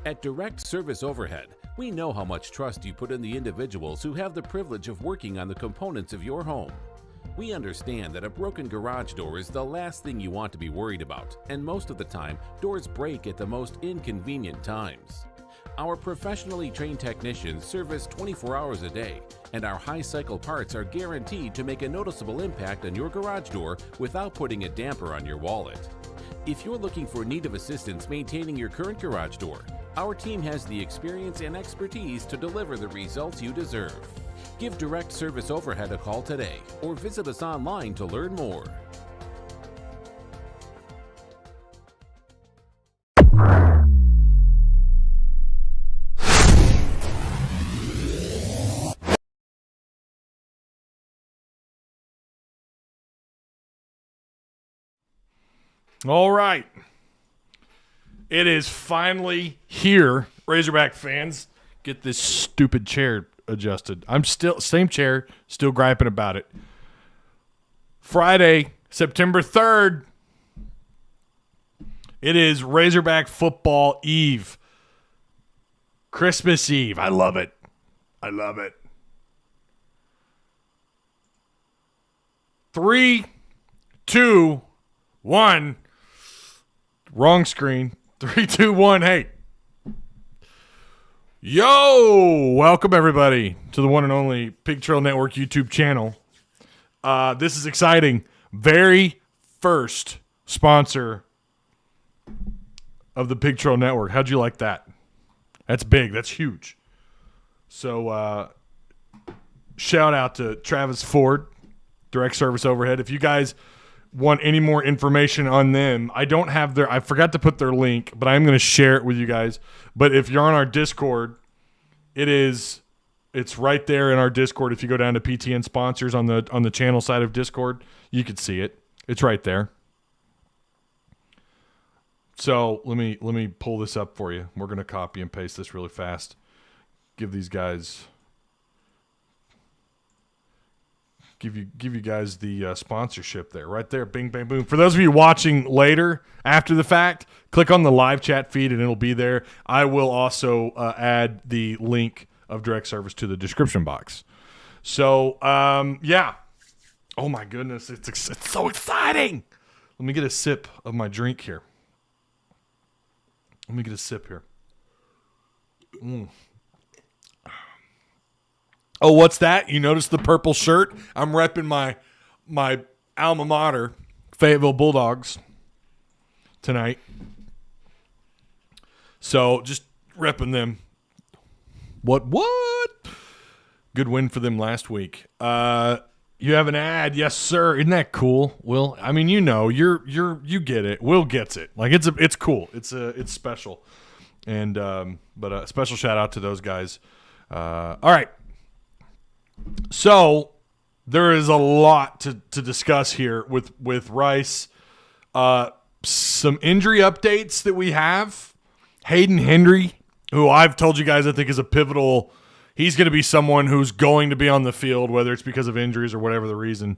At Direct Service Overhead, we know how much trust you put in the individuals who have the privilege of working on the components of your home. We understand that a broken garage door is the last thing you want to be worried about, and most of the time, doors break at the most inconvenient times. Our professionally trained technicians service 24 hours a day, and our high-cycle parts are guaranteed to make a noticeable impact on your garage door without putting a damper on your wallet. If you're looking for need of assistance maintaining your current garage door, our team has the experience and expertise to deliver the results you deserve. Give Direct Service Overhead a call today or visit us online to learn more. All right. It is finally here, Razorback fans. Get this stupid chair adjusted. I'm still, same chair, still griping about it. Friday, September 3rd. It is Razorback Football Eve. Christmas Eve. I love it. I love it. 3, 2, 1. Wrong screen. 3, 2, 1. Hey. Yo! Welcome, everybody, to the one and only Pig Trail Network YouTube channel. This is exciting. Very first sponsor of the Pig Trail Network. How'd you like that? That's big. That's huge. So, shout out to Travis Ford, Direct Service Overhead. If you guys want any more information on them, I don't have their, I forgot to put their link, but I'm going to share it with you guys. But if you're on our Discord, it's right there in our Discord. If you go down to PTN sponsors on the channel side of Discord, you can see it. It's right there. So let me pull this up for you. We're going to copy and paste this really fast. Give these guys, give you guys the sponsorship there, right there. Bing, bang, boom. For those of you watching later after the fact, click on the live chat feed and it'll be there. I will also add the link of Direct Service to the description box. So, yeah. Oh my goodness, it's so exciting. Let me get a sip of my drink here. Let me get a sip here. Oh, what's that? You notice the purple shirt? I'm repping my alma mater, Fayetteville Bulldogs, tonight. So just repping them. What? Good win for them last week. You have an ad, yes sir. Isn't that cool? Will, I mean, you know, you get it. Will gets it. Like it's cool. It's special. And but a special shout out to those guys. All right. So there is a lot to discuss here with Rice. Some injury updates that we have. Hayden Henry, who I've told you guys I think is a pivotal. He's going to be someone who's going to be on the field, whether it's because of injuries or whatever the reason,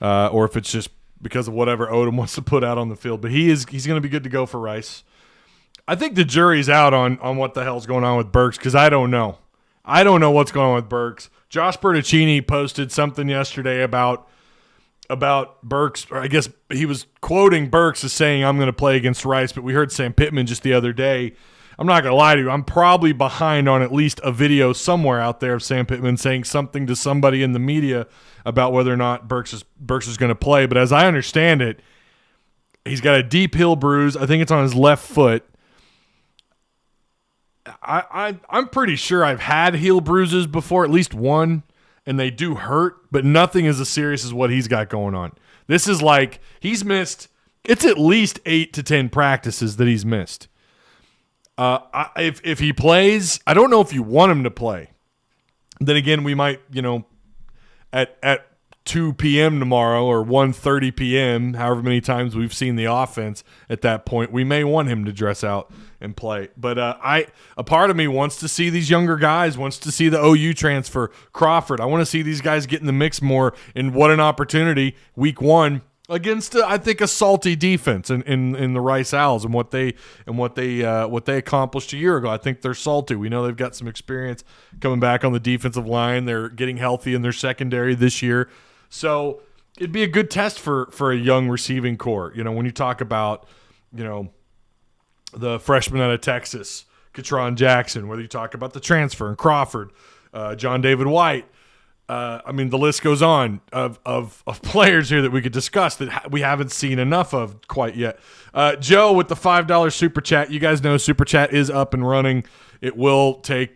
or if it's just because of whatever Odom wants to put out on the field. But he's going to be good to go for Rice. I think the jury's out on what the hell's going on with Burks because I don't know. I don't know what's going on with Burks. Josh Bertuccini posted something yesterday about Burks, or I guess he was quoting Burks as saying, I'm going to play against Rice, but we heard Sam Pittman just the other day. I'm not going to lie to you. I'm probably behind on at least a video somewhere out there of Sam Pittman saying something to somebody in the media about whether or not Burks is going to play. But as I understand it, he's got a deep heel bruise. I think it's on his left foot. I'm pretty sure I've had heel bruises before, at least one, and they do hurt, but nothing as serious as what he's got going on. This is like he's missed. It's at least 8 to 10 practices that he's missed. If he plays, I don't know if you want him to play. Then again, we might, at 2 p.m. tomorrow or 1:30 p.m., however many times we've seen the offense at that point, we may want him to dress out and play. But a part of me wants to see these younger guys, wants to see the OU transfer, Crawford. I want to see these guys get in the mix more, and what an opportunity, week 1, against I think a salty defense in the Rice Owls and what they accomplished a year ago. I think they're salty. We know they've got some experience coming back on the defensive line. They're getting healthy in their secondary this year, so it'd be a good test for a young receiving core. When you talk about the freshman out of Texas, Katron Jackson, whether you talk about the transfer in Crawford, John David White. The list goes on of players here that we could discuss that we haven't seen enough of quite yet. Joe with the $5 Super Chat. You guys know Super Chat is up and running. It will take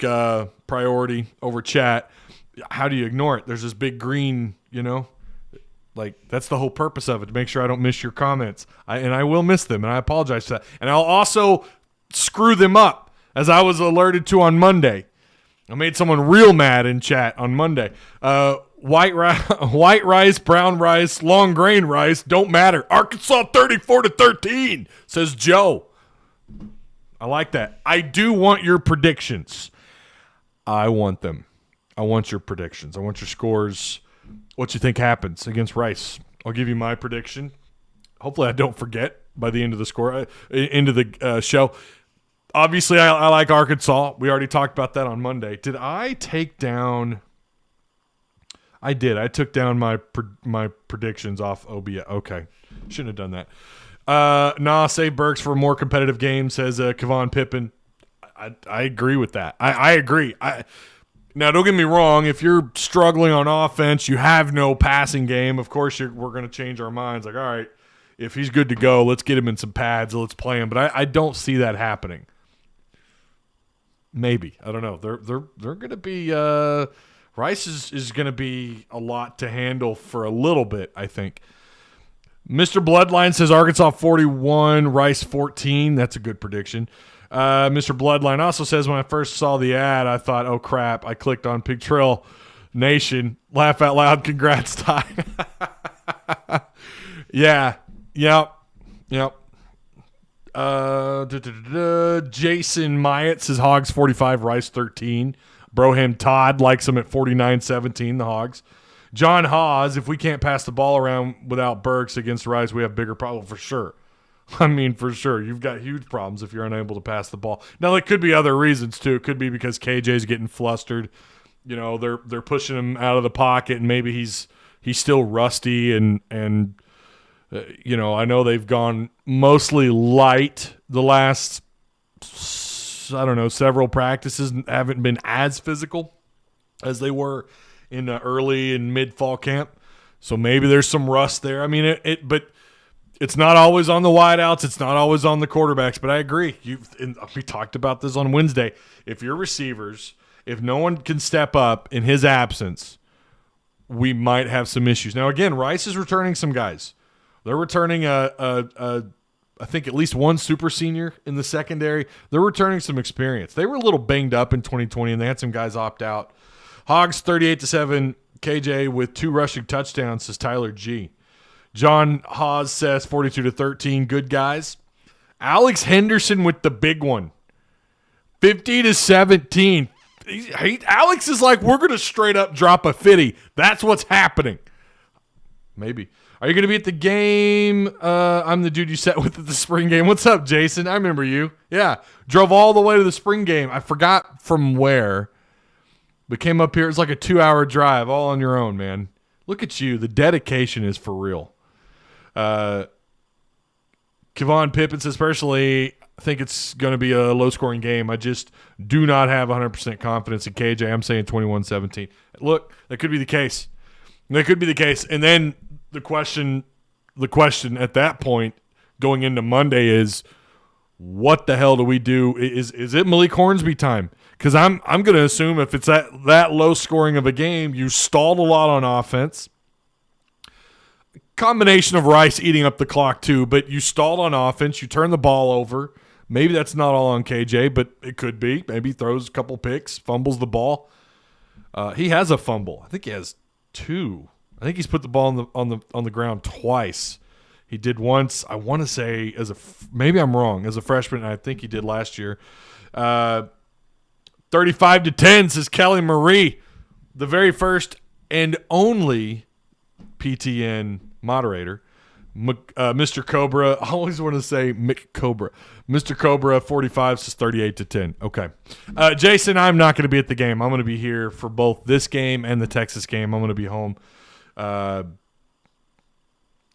priority over chat. How do you ignore it? There's this big green, that's the whole purpose of it, to make sure I don't miss your comments. I will miss them, and I apologize for that. And I'll also screw them up, as I was alerted to on Monday. I made someone real mad in chat on Monday. White rice, brown rice, long grain rice, don't matter. Arkansas 34-13, says Joe. I like that. I do want your predictions. I want them. I want your predictions. I want your scores. What you think happens against Rice. I'll give you my prediction. Hopefully I don't forget by the end of the show. Obviously, I like Arkansas. We already talked about that on Monday. Did I take down – I did. I took down my predictions off OBS. Okay. Shouldn't have done that. Save Burks for a more competitive game, says Kevon Pippin. I agree with that. I agree. Now, don't get me wrong. If you're struggling on offense, you have no passing game, of course we're going to change our minds. Like, all right, if he's good to go, let's get him in some pads. Let's play him. But I don't see that happening. Maybe. I don't know. They're going to be Rice is going to be a lot to handle for a little bit, I think. Mr. Bloodline says Arkansas 41, Rice 14. That's a good prediction. Mr. Bloodline also says, when I first saw the ad, I thought, oh, crap. I clicked on Pig Trail Nation. Laugh out loud. Congrats, Ty. Yeah. Yep. Jason Myatt says Hogs 45, Rice 13. Broham Todd likes them at 49-17, the Hogs. John Hawes, if we can't pass the ball around without Burks against Rice, we have bigger problems for sure. For sure. You've got huge problems if you're unable to pass the ball. Now, there could be other reasons, too. It could be because KJ's getting flustered. They're pushing him out of the pocket, and maybe he's still rusty. And I know they've gone mostly light the last, several practices, and haven't been as physical as they were in early and mid-fall camp. So maybe there's some rust there. But it's not always on the wideouts. It's not always on the quarterbacks. But I agree. We talked about this on Wednesday. If your receivers, if no one can step up in his absence, we might have some issues. Now, again, Rice is returning some guys. They're returning I think at least one super senior in the secondary. They're returning some experience. They were a little banged up in 2020, and they had some guys opt out. Hogs 38-7, KJ with 2 rushing touchdowns, says Tyler G. John Hawes says 42-13, good guys. Alex Henderson with the big one, 50-17. Alex is like, we're going to straight up drop a 50. That's what's happening. Maybe. Are you going to be at the game? I'm the dude you sat with at the spring game. What's up, Jason? I remember you. Yeah. Drove all the way to the spring game. I forgot from where. But came up here. It's like a 2-hour drive all on your own, man. Look at you. The dedication is for real. Kevon Pippin says, personally, I think it's going to be a low-scoring game. I just do not have 100% confidence in KJ. I'm saying 21-17. Look, that could be the case. And then the question at that point going into Monday is, what the hell do we do? Is it Malik Hornsby time? Because I'm going to assume if it's that low scoring of a game, you stalled a lot on offense. Combination of Rice eating up the clock too, but you stalled on offense. You turn the ball over. Maybe that's not all on KJ, but it could be. Maybe he throws a couple picks, fumbles the ball. He has a fumble. I think he has 2. I think he's put the ball on the ground twice. He did once, I want to say, maybe I'm wrong, as a freshman, and I think he did last year. 35-10 says Kelly Marie, the very first and only PTN moderator Mr. Cobra. I always want to say Mick Cobra. Mr. Cobra 45 says 38-10. Okay. Jason, I'm not going to be at the game. I'm going to be here for both this game and the Texas game. I'm going to be home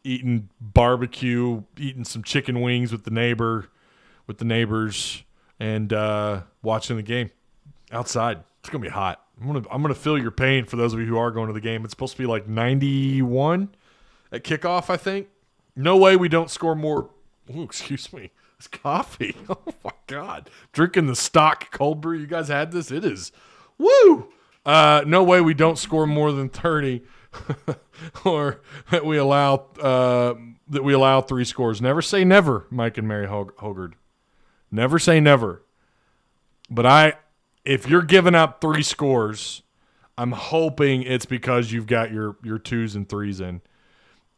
eating barbecue, eating some chicken wings with the neighbors, and watching the game outside. It's going to be hot. I'm gonna feel your pain for those of you who are going to the game. It's supposed to be like 91 at kickoff, I think. No way we don't score more. Ooh, excuse me. It's coffee. Oh, my God. Drinking the stock cold brew. You guys had this? It is. Woo! No way we don't score more than 30 or that we allow 3 scores. Never say never, Mike and Mary Hogard. Never say never. But if you're giving up 3 scores, I'm hoping it's because you've got your 2s and 3s in.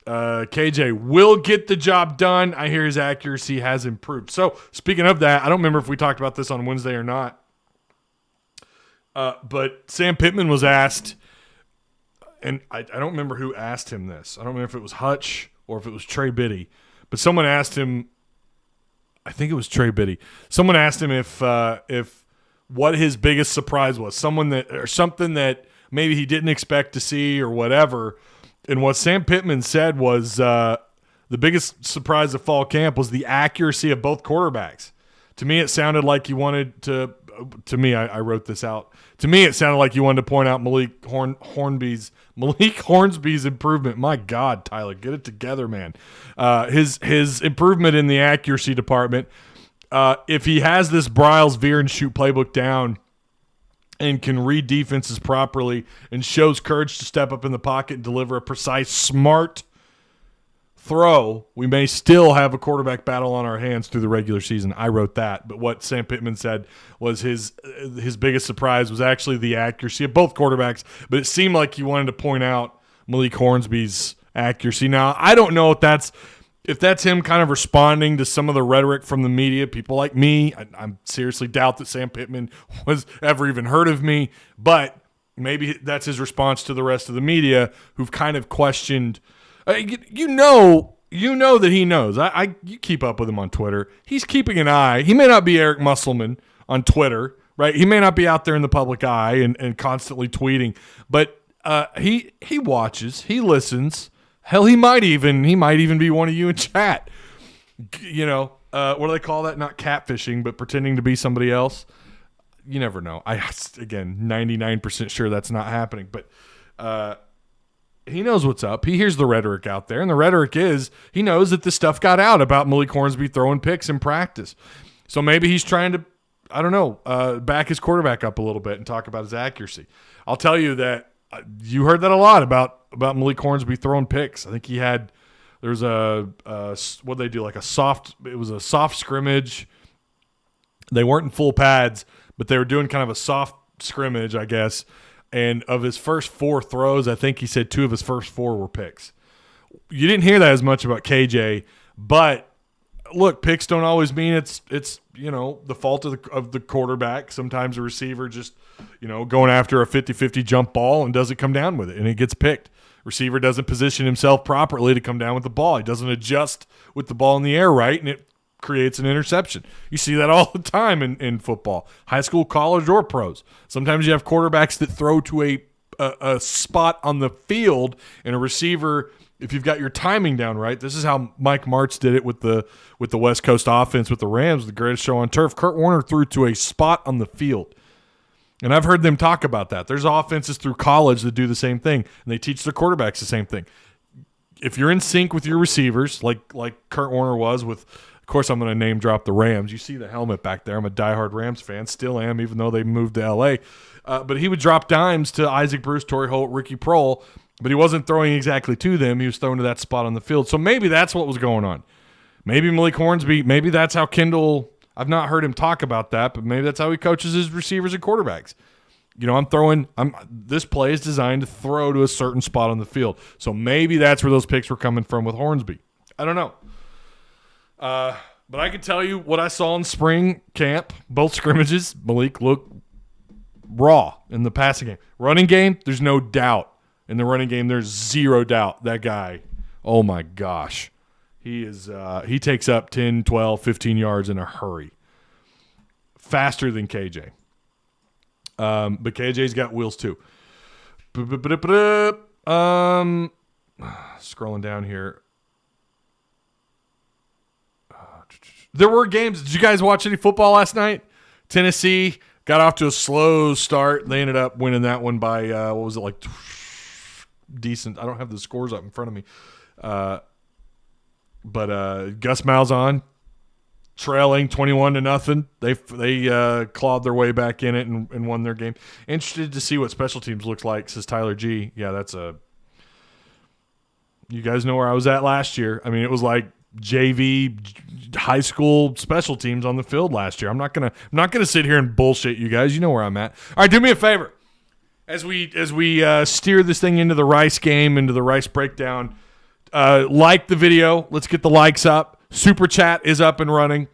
KJ will get the job done. I hear his accuracy has improved. So, speaking of that, I don't remember if we talked about this on Wednesday or not. But Sam Pittman was asked, and I don't remember who asked him this. I don't remember if it was Hutch or if it was Trey Biddy. But someone asked him, I think it was Trey Biddy. Someone asked him if what his biggest surprise was, something that maybe he didn't expect to see or whatever. And what Sam Pittman said was the biggest surprise of fall camp was the accuracy of both quarterbacks. To me, it sounded like he wanted to. To me, I wrote this out. To me, it sounded like you wanted to point out Malik Hornsby's improvement. My God, Tyler, get it together, man. His improvement in the accuracy department. If he has this Bryles veer and shoot playbook down and can read defenses properly and shows courage to step up in the pocket and deliver a precise, smart throw, we may still have a quarterback battle on our hands through the regular season. I wrote that. But what Sam Pittman said was his biggest surprise was actually the accuracy of both quarterbacks. But it seemed like he wanted to point out Malik Hornsby's accuracy. Now, I don't know if that's him kind of responding to some of the rhetoric from the media, people like me. I seriously doubt that Sam Pittman was ever even heard of me. But maybe that's his response to the rest of the media who've kind of questioned – you know that he knows. You keep up with him on Twitter. He's keeping an eye. He may not be Eric Musselman on Twitter, right? He may not be out there in the public eye and constantly tweeting, but he watches. He listens. Hell, he might even be one of you in chat. You know, what do they call that? Not catfishing, but pretending to be somebody else. You never know. Again, 99% sure that's not happening, but he knows what's up. He hears the rhetoric out there, and the rhetoric is he knows that this stuff got out about Malik Hornsby throwing picks in practice. So maybe he's trying to, I don't know, back his quarterback up a little bit and talk about his accuracy. I'll tell you that you heard that a lot about Malik Hornsby throwing picks. I think there's what'd they do, like it was a soft scrimmage. They weren't in full pads, but they were doing kind of a soft scrimmage, I guess. And of his first 4 throws, I think he said 2 of his first 4 were picks. You didn't hear that as much about KJ, but look, picks don't always mean it's the fault of the quarterback. Sometimes a receiver just going after a 50-50 jump ball and doesn't come down with it, and it gets picked. Receiver doesn't position himself properly to come down with the ball. He doesn't adjust with the ball in the air right, and it creates an interception. You see that all the time in football, high school, college, or pros. Sometimes you have quarterbacks that throw to a spot on the field, and a receiver, if you've got your timing down right, this is how Mike Martz did it with the West Coast offense with the Rams, the greatest show on turf. Kurt Warner threw to a spot on the field. And I've heard them talk about that. There's offenses through college that do the same thing, and they teach their quarterbacks the same thing. If you're in sync with your receivers, like Kurt Warner was with, of course, I'm going to name drop the Rams. You see the helmet back there. I'm a diehard Rams fan. Still am, even though they moved to L.A. But he would drop dimes to Isaac Bruce, Torrey Holt, Ricky Prohl, but he wasn't throwing exactly to them. He was throwing to that spot on the field. So maybe that's what was going on. Maybe Malik Hornsby, maybe that's how Kendall – I've not heard him talk about that, but maybe that's how he coaches his receivers and quarterbacks. This play is designed to throw to a certain spot on the field. So maybe that's where those picks were coming from with Hornsby. I don't know. But I can tell you what I saw in spring camp, both scrimmages. Malik looked raw in the passing game. Running game, there's no doubt. In the running game, there's zero doubt. That guy, oh my gosh. He takes up 10, 12, 15 yards in a hurry. Faster than KJ. But KJ's got wheels too. Scrolling down here. There were games. Did you guys watch any football last night? Tennessee got off to a slow start. They ended up winning that one by, what was it, like decent. I don't have the scores up in front of me. But Gus Malzahn trailing 21-0. They clawed their way back in it and won their game. Interested to see what special teams looks like, says Tyler G. Yeah, you guys know where I was at last year. I mean, it was like JV high school special teams on the field last year. I'm not gonna sit here and bullshit you guys. You know where I'm at. All right, do me a favor. As we steer this thing into the Rice game, into the Rice breakdown, like the video. Let's get the likes up. Super Chat is up and running.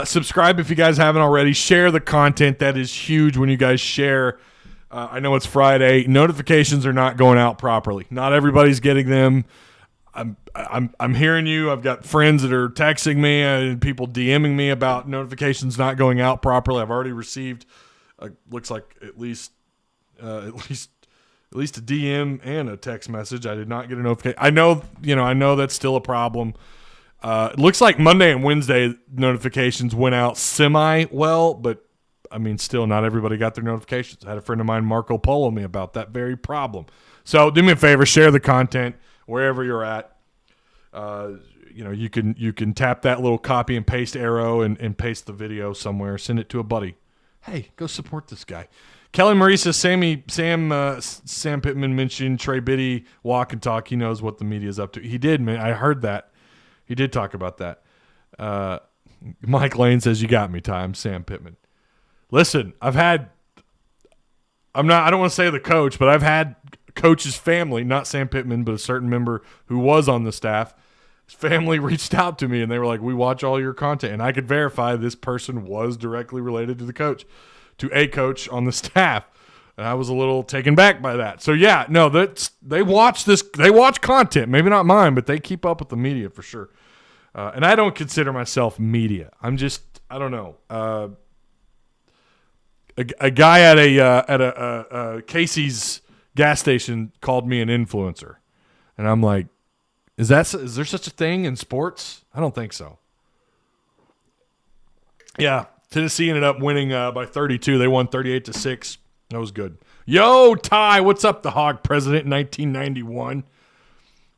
Subscribe if you guys haven't already. Share the content. That is huge when you guys share. I know it's Friday. Notifications are not going out properly. Not everybody's getting them. I'm hearing you. I've got friends that are texting me and people DMing me about notifications not going out properly. I've already received looks like at least a DM and a text message. I did not get a notification. I know that's still a problem. It looks like Monday and Wednesday notifications went out semi well, but I mean, still not everybody got their notifications. I had a friend of mine, Marco, Polo me about that very problem. So do me a favor, share the content wherever you're at. You can tap that little copy and paste arrow and paste the video somewhere. Send it to a buddy. Hey, go support this guy. Kelly Marisa, Sam Pittman mentioned Trey Biddy walk and talk. He knows what the media's up to. He did, man. I heard that. He did talk about that. Mike Lane says, you got me, Time. Sam Pittman. Listen, I don't want to say the coach, but I've had coach's family, not Sam Pittman, but a certain member who was on the staff. His family reached out to me and they were like, we watch all your content. And I could verify this person was directly related to the coach, to a coach on the staff. And I was a little taken back by that. So yeah, no, they watch content, maybe not mine, but they keep up with the media for sure. And I don't consider myself media. I don't know. A guy at a Casey's gas station called me an influencer, and I'm like, is there such a thing in sports? I don't think so. Yeah, Tennessee ended up winning by 32. They won 38-6. That was good. Yo, Ty, what's up? The Hog President, 1991.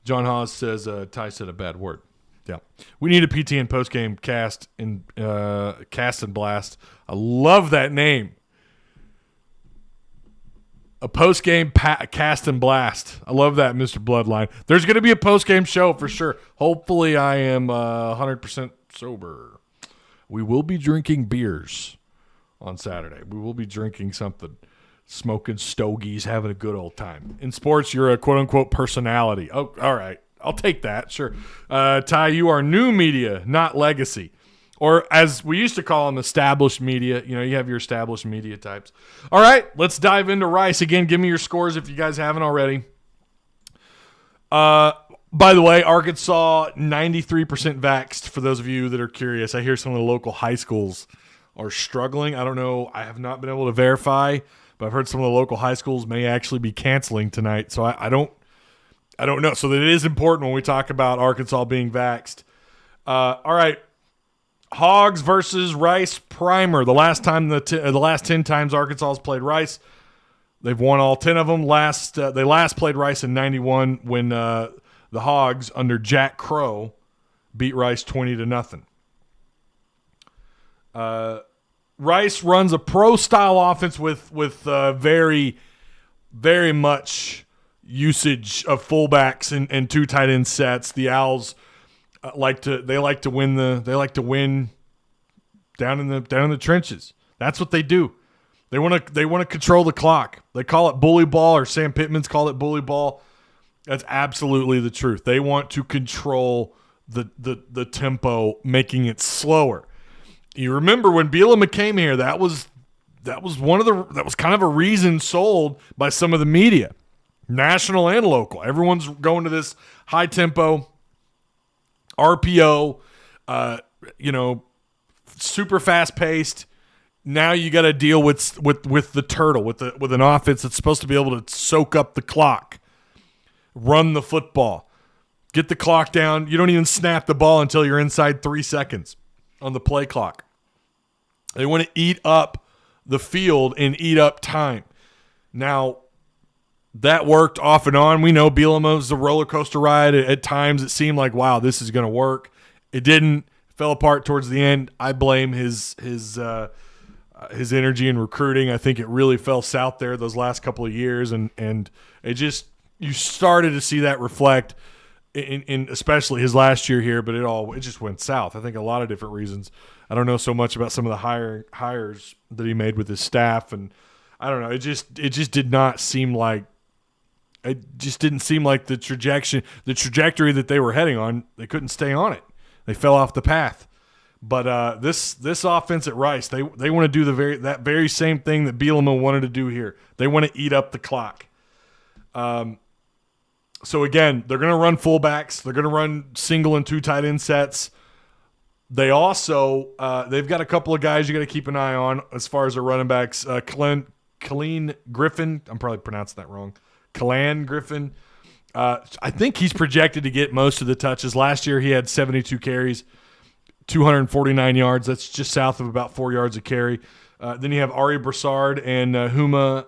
John Hawes says Ty said a bad word. Yeah, we need a PTN postgame cast and blast. I love that name. A post-game cast and blast. I love that, Mr. Bloodline. There's going to be a post-game show for sure. Hopefully I am 100% sober. We will be drinking beers on Saturday. We will be drinking something, smoking stogies, having a good old time. In sports, you're a quote-unquote personality. Oh, all right. I'll take that, sure. Ty, you are new media, not legacy. Or as we used to call them, established media. You know, you have your established media types. All right, let's dive into Rice. Again, give me your scores if you guys haven't already. By the way, Arkansas, 93% vaxxed, for those of you that are curious. I hear some of the local high schools are struggling. I don't know. I have not been able to verify, but I've heard some of the local high schools may actually be canceling tonight. So I don't know. So that it is important when we talk about Arkansas being vaxxed. All right. Hogs versus Rice primer. The last 10 times Arkansas has played Rice, they've won all 10 of them. They last played Rice in 91 when the Hogs under Jack Crow beat Rice 20-0. Rice runs a pro-style offense with very, very much usage of fullbacks and two tight end sets. The Owls like to win down in the trenches. That's what they do. They want to control the clock. They call it bully ball, or Sam Pittman's called it bully ball. That's absolutely the truth. They want to control the tempo, making it slower. You remember when Bielema came here, that was kind of a reason sold by some of the media, national and local. Everyone's going to this high tempo, RPO, super fast paced. Now you got to deal with the turtle, with an offense that's supposed to be able to soak up the clock, run the football, get the clock down. You don't even snap the ball until you're inside 3 seconds on the play clock. They want to eat up the field and eat up time. Now, that worked off and on. We know Bielema's a roller coaster ride. At times, it seemed like, wow, this is going to work. It didn't. Fell apart towards the end. I blame his energy in recruiting. I think it really fell south there those last couple of years, and it just, you started to see that reflect in especially his last year here, but it just went south. I think a lot of different reasons. I don't know so much about some of the hires that he made with his staff, and I don't know. It just did not seem like, it just didn't seem like the trajectory that they were heading on. They couldn't stay on it. They fell off the path. But this offense at Rice, they want to do that very same thing that Bielema wanted to do here. They want to eat up the clock. So again, they're going to run fullbacks. They're going to run single and 2 tight end sets. They also they've got a couple of guys you got to keep an eye on as far as their running backs. Colleen Griffin, I'm probably pronouncing that wrong. Callan Griffin. I think he's projected to get most of the touches. Last year he had 72 carries, 249 yards. That's just south of about 4 yards a carry. Then you have Ari Broussard and Huma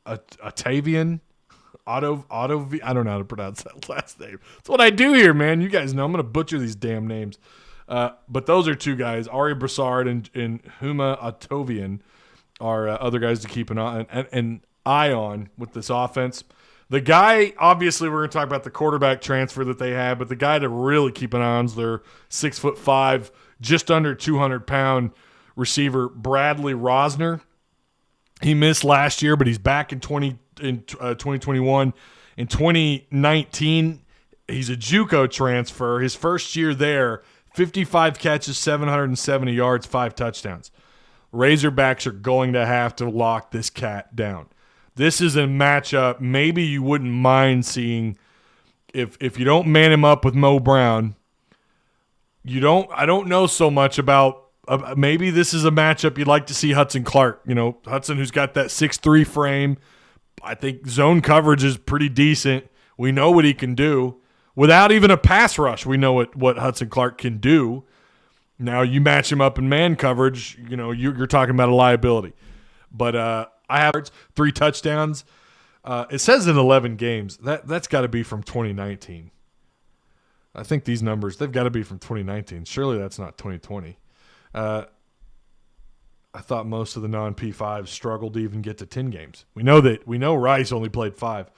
Atavian. I don't know how to pronounce that last name. That's what I do here, man. You guys know I'm going to butcher these damn names. But those are 2 guys, Ari Broussard and Huma Atavian, are other guys to keep an eye on with this offense. The guy, obviously, we're going to talk about the quarterback transfer that they had, but the guy to really keep an eye on is their 6'5", just under 200-pound receiver, Bradley Rosner. He missed last year, but he's back in 2021. In 2019, he's a JUCO transfer. His first year there, 55 catches, 770 yards, 5 touchdowns. Razorbacks are going to have to lock this cat down. This is a matchup maybe you wouldn't mind seeing if you don't man him up with Mo Brown. I don't know so much about maybe this is a matchup you'd like to see Hudson Clark. Hudson, who's got that 6'3" frame. I think zone coverage is pretty decent. We know what he can do. Without even a pass rush, we know what Hudson Clark can do. Now, you match him up in man coverage, you're talking about a liability. But I have 3 touchdowns. It says in 11 games. That's got to be from 2019. I think these numbers, they've got to be from 2019. Surely that's not 2020. I thought most of the non-P5s struggled to even get to 10 games. We know Rice only played 5.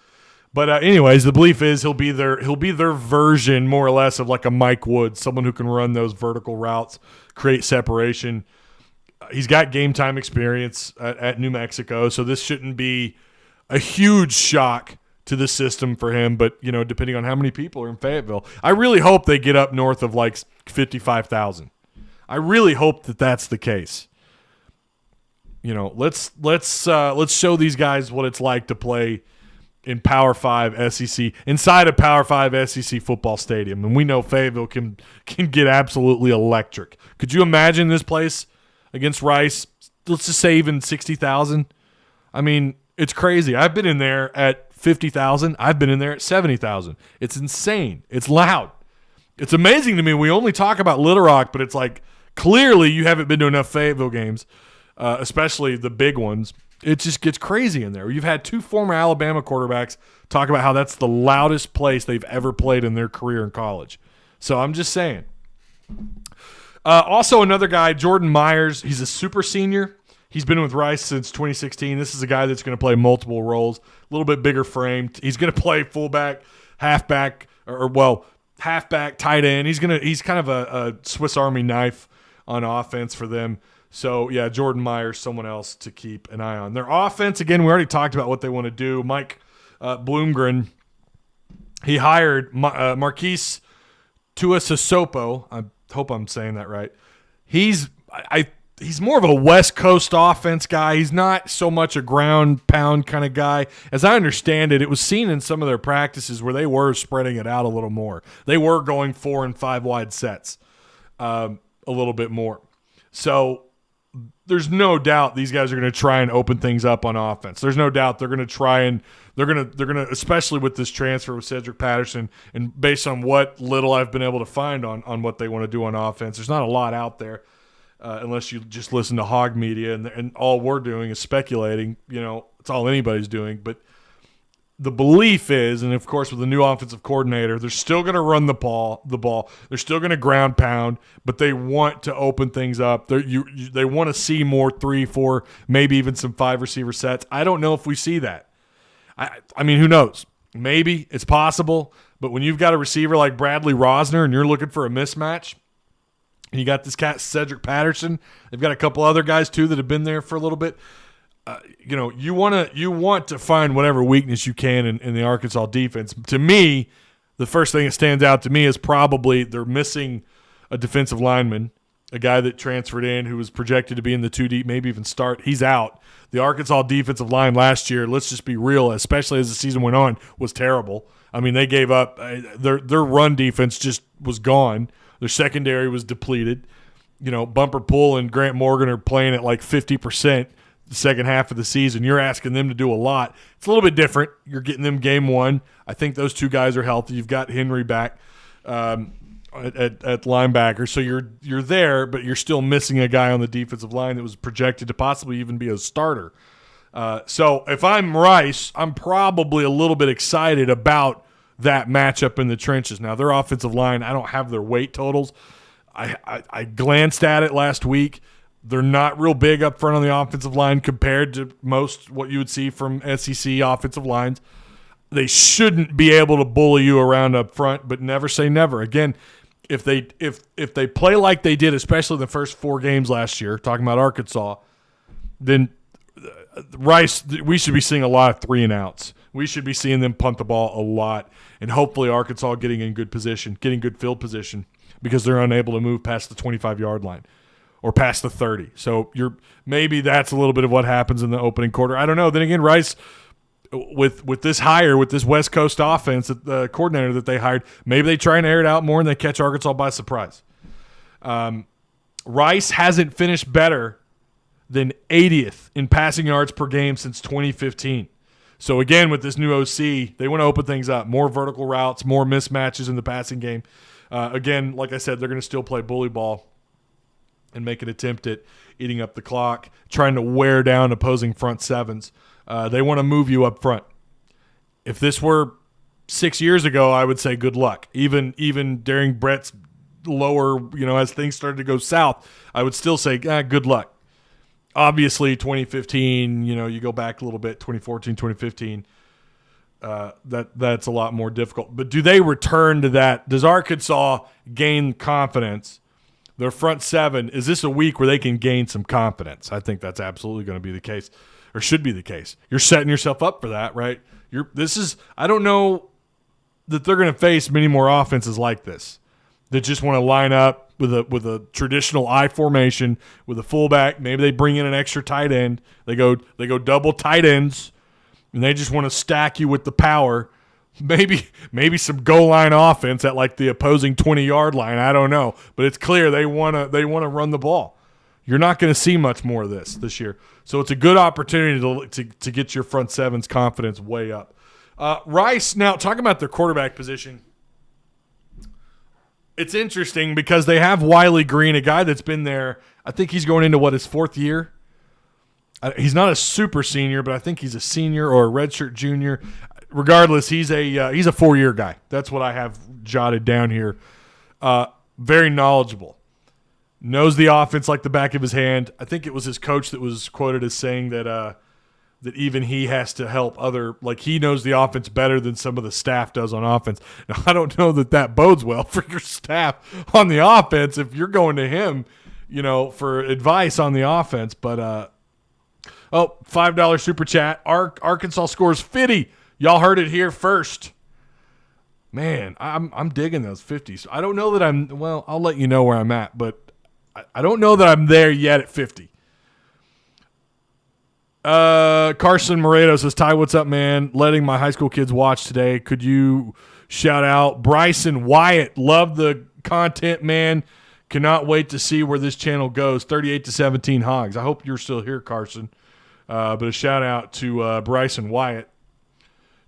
But anyways, the belief is he'll be their version more or less of like a Mike Woods, someone who can run those vertical routes, create separation. He's got game time experience at New Mexico, so this shouldn't be a huge shock to the system for him. But depending on how many people are in Fayetteville, I really hope they get up north of like 55,000. I really hope that that's the case. Let's show these guys what it's like to play in Power 5 SEC, inside a Power 5 SEC football stadium. And we know Fayetteville can get absolutely electric. Could you imagine this place against Rice? Let's just say even 60,000. I mean, it's crazy. I've been in there at 50,000. I've been in there at 70,000. It's insane. It's loud. It's amazing to me. We only talk about Little Rock, but it's like clearly you haven't been to enough Fayetteville games, especially the big ones. It just gets crazy in there. You've had 2 former Alabama quarterbacks talk about how that's the loudest place they've ever played in their career in college. So I'm just saying. Also, another guy, Jordan Myers. He's a super senior. He's been with Rice since 2016. This is a guy that's going to play multiple roles, a little bit bigger frame. He's going to play fullback, halfback, halfback, tight end. He's kind of a Swiss Army knife on offense for them. So, yeah, Jordan Myers, someone else to keep an eye on. Their offense, again, we already talked about what they want to do. Mike Bloomgren, he hired Marquise Tuiasosopo. I hope I'm saying that right. he's more of a West Coast offense guy. He's not so much a ground pound kind of guy. As I understand it, it was seen in some of their practices where they were spreading it out a little more. They were going 4 and 5 wide sets a little bit more. So there's no doubt these guys are going to try and open things up on offense. There's no doubt they're going to try and they're going to especially with this transfer with Cedric Patterson, and based on what little I've been able to find on what they want to do on offense, there's not a lot out there unless you just listen to hog media, and all we're doing is speculating. It's all anybody's doing. But the belief is, and of course with the new offensive coordinator, they're still going to run the ball. They're still going to ground pound, but they want to open things up. They want to see more 3, 4, maybe even some 5 receiver sets. I don't know if we see that. I mean, who knows? Maybe it's possible, but when you've got a receiver like Bradley Rosner and you're looking for a mismatch, and you got this cat Cedric Patterson, they've got a couple other guys too that have been there for a little bit. You want to find whatever weakness you can in the Arkansas defense. To me, the first thing that stands out to me is probably they're missing a defensive lineman, a guy that transferred in who was projected to be in the 2 deep, maybe even start. He's out. The Arkansas defensive line last year, let's just be real, especially as the season went on, was terrible. I mean, they gave up. Their run defense just was gone. Their secondary was depleted. Bumper Pool and Grant Morgan are playing at like 50% the second half of the season. You're asking them to do a lot. It's a little bit different. You're getting them game one. I think those two guys are healthy. You've got Henry back at linebacker, so you're there, but you're still missing a guy on the defensive line that was projected to possibly even be a starter. So if I'm Rice, I'm probably a little bit excited about that matchup in the trenches. Now, their offensive line, I don't have their weight totals. I glanced at it last week. They're not real big up front on the offensive line compared to most what you would see from SEC offensive lines. They shouldn't be able to bully you around up front, but never say never. Again, if they play like they did, especially the first 4 games last year, talking about Arkansas, then Rice, we should be seeing a lot of 3 and outs. We should be seeing them punt the ball a lot, and hopefully Arkansas getting in good position, getting good field position, because they're unable to move past the 25-yard line or past the 30. So maybe that's a little bit of what happens in the opening quarter. I don't know. Then again, Rice, with this hire, with this West Coast offense, the coordinator that they hired, maybe they try and air it out more and they catch Arkansas by surprise. Rice hasn't finished better than 80th in passing yards per game since 2015. So, again, with this new OC, they want to open things up. More vertical routes, more mismatches in the passing game. Again, like I said, they're going to still play bully ball and make an attempt at eating up the clock, trying to wear down opposing front sevens. They want to move you up front. If this were 6 years ago, I would say good luck. Even during Brett's lower, as things started to go south, I would still say good luck. Obviously, 2015, you go back a little bit, 2014, 2015, that's a lot more difficult. But do they return to that? Does Arkansas gain confidence? Their front seven, is this a week where they can gain some confidence? I think that's absolutely going to be the case, or should be the case. You're setting yourself up for that, right? I don't know that they're going to face many more offenses like this that just want to line up with a traditional I formation with a fullback. Maybe they bring in an extra tight end. They go double tight ends, and they just want to stack you with the power. Maybe some goal line offense at like the opposing 20-yard line. I don't know, but it's clear they want to run the ball. You're not going to see much more of this year, so it's a good opportunity to get your front seven's confidence way up. Rice, now talking about their quarterback position. It's interesting because they have Wiley Green, a guy that's been there. I think he's going into his 4th year. He's not a super senior, but I think he's a senior or a redshirt junior. Regardless, he's a 4-year guy. That's what I have jotted down here. Very knowledgeable. Knows the offense like the back of his hand. I think it was his coach that was quoted as saying that even he has to help he knows the offense better than some of the staff does on offense. Now, I don't know that bodes well for your staff on the offense if you're going to him, for advice on the offense. But, $5 super chat. Arkansas scores 50. Y'all heard it here first. Man, I'm digging those 50s. I don't know that I'll let you know where I'm at, but I don't know that I'm there yet at 50. Carson Moreto says, Ty, what's up, man? Letting my high school kids watch today. Could you shout out Bryson Wyatt? Love the content, man. Cannot wait to see where this channel goes. 38-17 Hogs. I hope you're still here, Carson. But a shout out to Bryson Wyatt,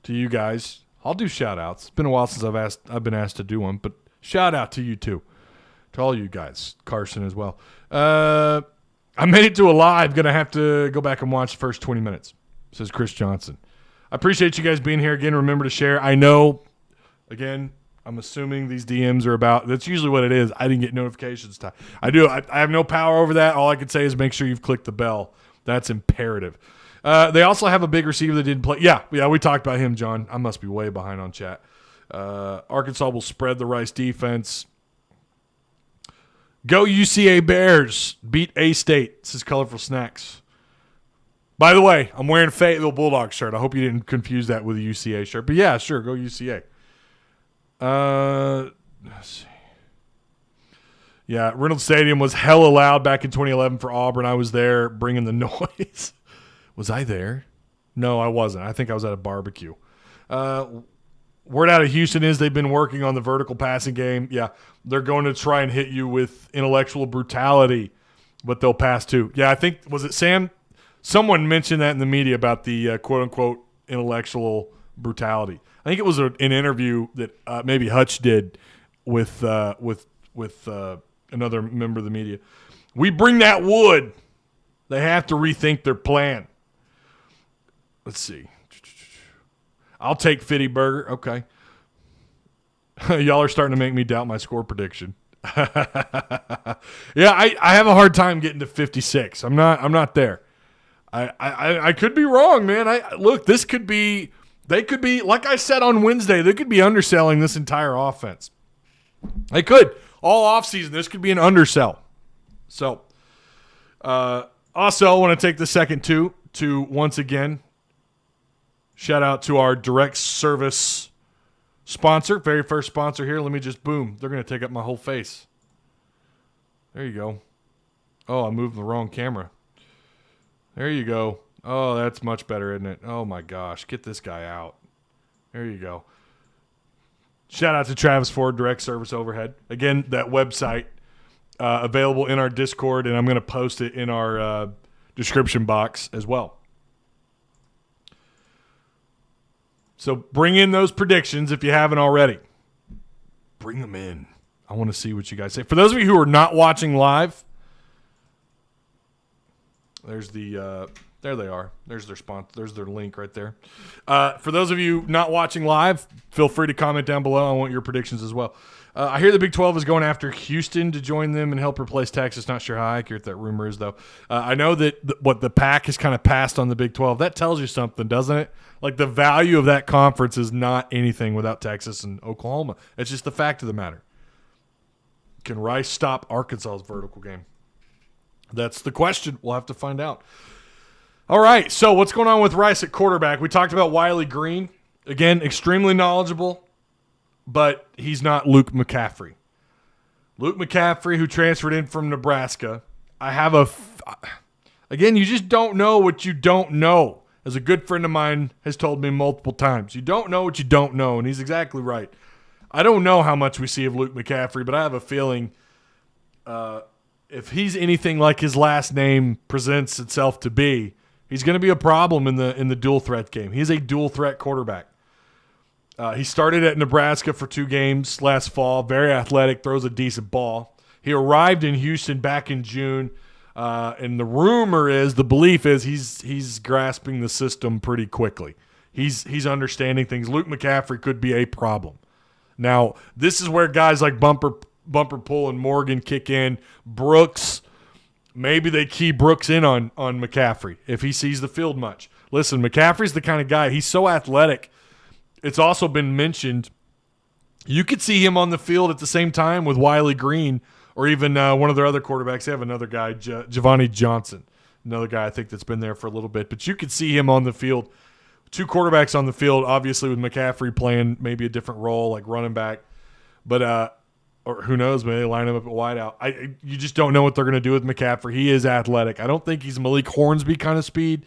to you guys. I'll do shout outs. It's been a while since I've been asked to do one, but shout out to you too. To all you guys, Carson as well. I made it to a live. Going to have to go back and watch the first 20 minutes, says Chris Johnson. I appreciate you guys being here. Again, remember to share. I know, again, I'm assuming these DMs are about – that's usually what it is. I didn't get notifications. I have no power over that. All I can say is make sure you've clicked the bell. That's imperative. They also have a big receiver that didn't play. Yeah, we talked about him, John. I must be way behind on chat. Arkansas will spread the Rice defense. Go UCA Bears. Beat A-State. This is Colorful Snacks. By the way, I'm wearing a Fayetteville Bulldogs shirt. I hope you didn't confuse that with a UCA shirt. But yeah, sure, go UCA. Let's see. Yeah, Reynolds Stadium was hella loud back in 2011 for Auburn. I was there bringing the noise. Was I there? No, I wasn't. I think I was at a barbecue. Word out of Houston is they've been working on the vertical passing game. Yeah, they're going to try and hit you with intellectual brutality, but they'll pass too. Yeah, I think, was it Sam? Someone mentioned that in the media about the quote-unquote intellectual brutality. I think it was an interview that maybe Hutch did with another member of the media. We bring that wood. They have to rethink their plan. Let's see. I'll take Fitty Burger. Okay. Y'all are starting to make me doubt my score prediction. Yeah, I have a hard time getting to 56. I'm not there. I could be wrong, man. Look, they could be, like I said on Wednesday, they could be underselling this entire offense. They could. All offseason, this could be an undersell. So, also, I want to take the second to once again shout out to our direct service sponsor, very first sponsor here. Let me just, boom, they're going to take up my whole face. There you go. Oh, I moved the wrong camera. There you go. Oh, that's much better, isn't it? Oh, my gosh. Get this guy out. There you go. Shout out to Travis Ford, Direct Service Overhead. Again, that website available in our Discord, and I'm going to post it in our description box as well. So bring in those predictions if you haven't already. Bring them in. I want to see what you guys say. For those of you who are not watching live, there's the there they are. There's their sponsor. There's their link right there. For those of you not watching live, feel free to comment down below. I want your predictions as well. I hear the Big 12 is going after Houston to join them and help replace Texas. Not sure how accurate that rumor is, though. I know that the Pac has kind of passed on the Big 12. That tells you something, doesn't it? Like, the value of that conference is not anything without Texas and Oklahoma. It's just the fact of the matter. Can Rice stop Arkansas's vertical game? That's the question. We'll have to find out. All right, so what's going on with Rice at quarterback? We talked about Wiley Green. Again, extremely knowledgeable, but he's not Luke McCaffrey. Luke McCaffrey, who transferred in from Nebraska, again, you just don't know what you don't know. As a good friend of mine has told me multiple times, you don't know what you don't know, and he's exactly right. I don't know how much we see of Luke McCaffrey, but I have a feeling if he's anything like his last name presents itself to be, he's going to be a problem in the dual threat game. He's a dual threat quarterback. He started at Nebraska for 2 games last fall. Very athletic, throws a decent ball. He arrived in Houston back in June, and the belief is he's grasping the system pretty quickly. He's understanding things. Luke McCaffrey could be a problem. Now, this is where guys like Bumper Pull and Morgan kick in. Brooks, maybe they key Brooks in on McCaffrey if he sees the field much. Listen, McCaffrey's the kind of guy, he's so athletic. It's also been mentioned you could see him on the field at the same time with Wiley Green or even one of their other quarterbacks. They have another guy, Giovanni Johnson, another guy I think that's been there for a little bit. But you could see him on the field. 2 quarterbacks on the field, obviously with McCaffrey playing maybe a different role like running back. But or who knows, maybe they line him up at wideout. You just don't know what they're going to do with McCaffrey. He is athletic. I don't think he's Malik Hornsby kind of speed,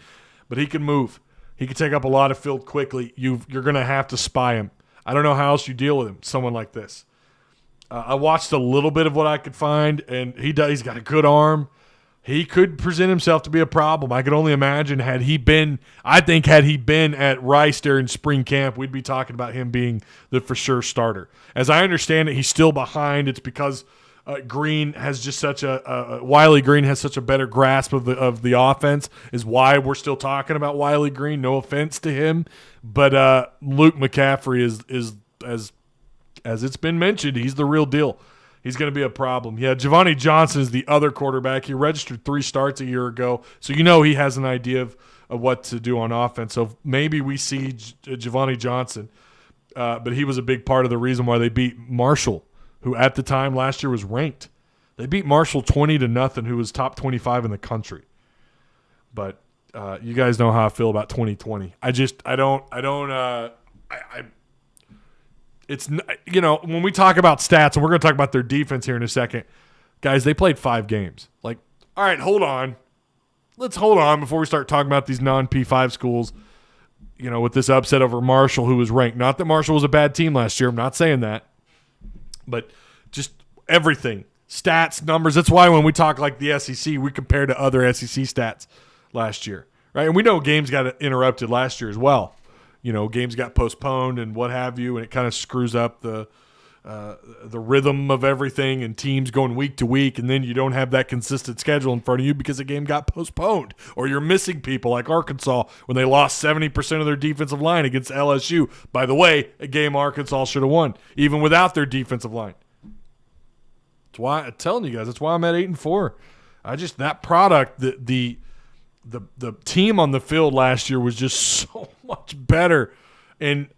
but he can move. He can take up a lot of field quickly. You're going to have to spy him. I don't know how else you deal with him, someone like this. I watched a little bit of what I could find, and he's got a good arm. He could present himself to be a problem. I could only imagine had he been at Rice during spring camp, we'd be talking about him being the for sure starter. As I understand it, he's still behind. It's because Green has just such Wiley Green has such a better grasp of the offense, is why we're still talking about Wiley Green. No offense to him, but Luke McCaffrey is as it's been mentioned, he's the real deal. He's going to be a problem. Yeah, Giovanni Johnson is the other quarterback. He registered 3 starts a year ago, so he has an idea of what to do on offense. So maybe we see Giovanni Johnson, but he was a big part of the reason why they beat Marshall, who at the time last year was ranked. They beat Marshall 20-0, who was top 25 in the country. But you guys know how I feel about 2020. It's, when we talk about stats, and we're going to talk about their defense here in a second, guys, they played 5 games. Like, all right, hold on. Let's hold on before we start talking about these non-P5 schools, with this upset over Marshall, who was ranked. Not that Marshall was a bad team last year. I'm not saying that. But just everything, stats, numbers. That's why when we talk like the SEC, we compare to other SEC stats last year, right? And we know games got interrupted last year as well. Games got postponed and what have you, and it kind of screws up the rhythm of everything, and teams going week to week, and then you don't have that consistent schedule in front of you because the game got postponed, or you're missing people like Arkansas when they lost 70% of their defensive line against LSU. By the way, a game Arkansas should have won, even without their defensive line. That's why I'm telling you guys. That's why I'm at 8-4. That product, the team on the field last year was just so much better. And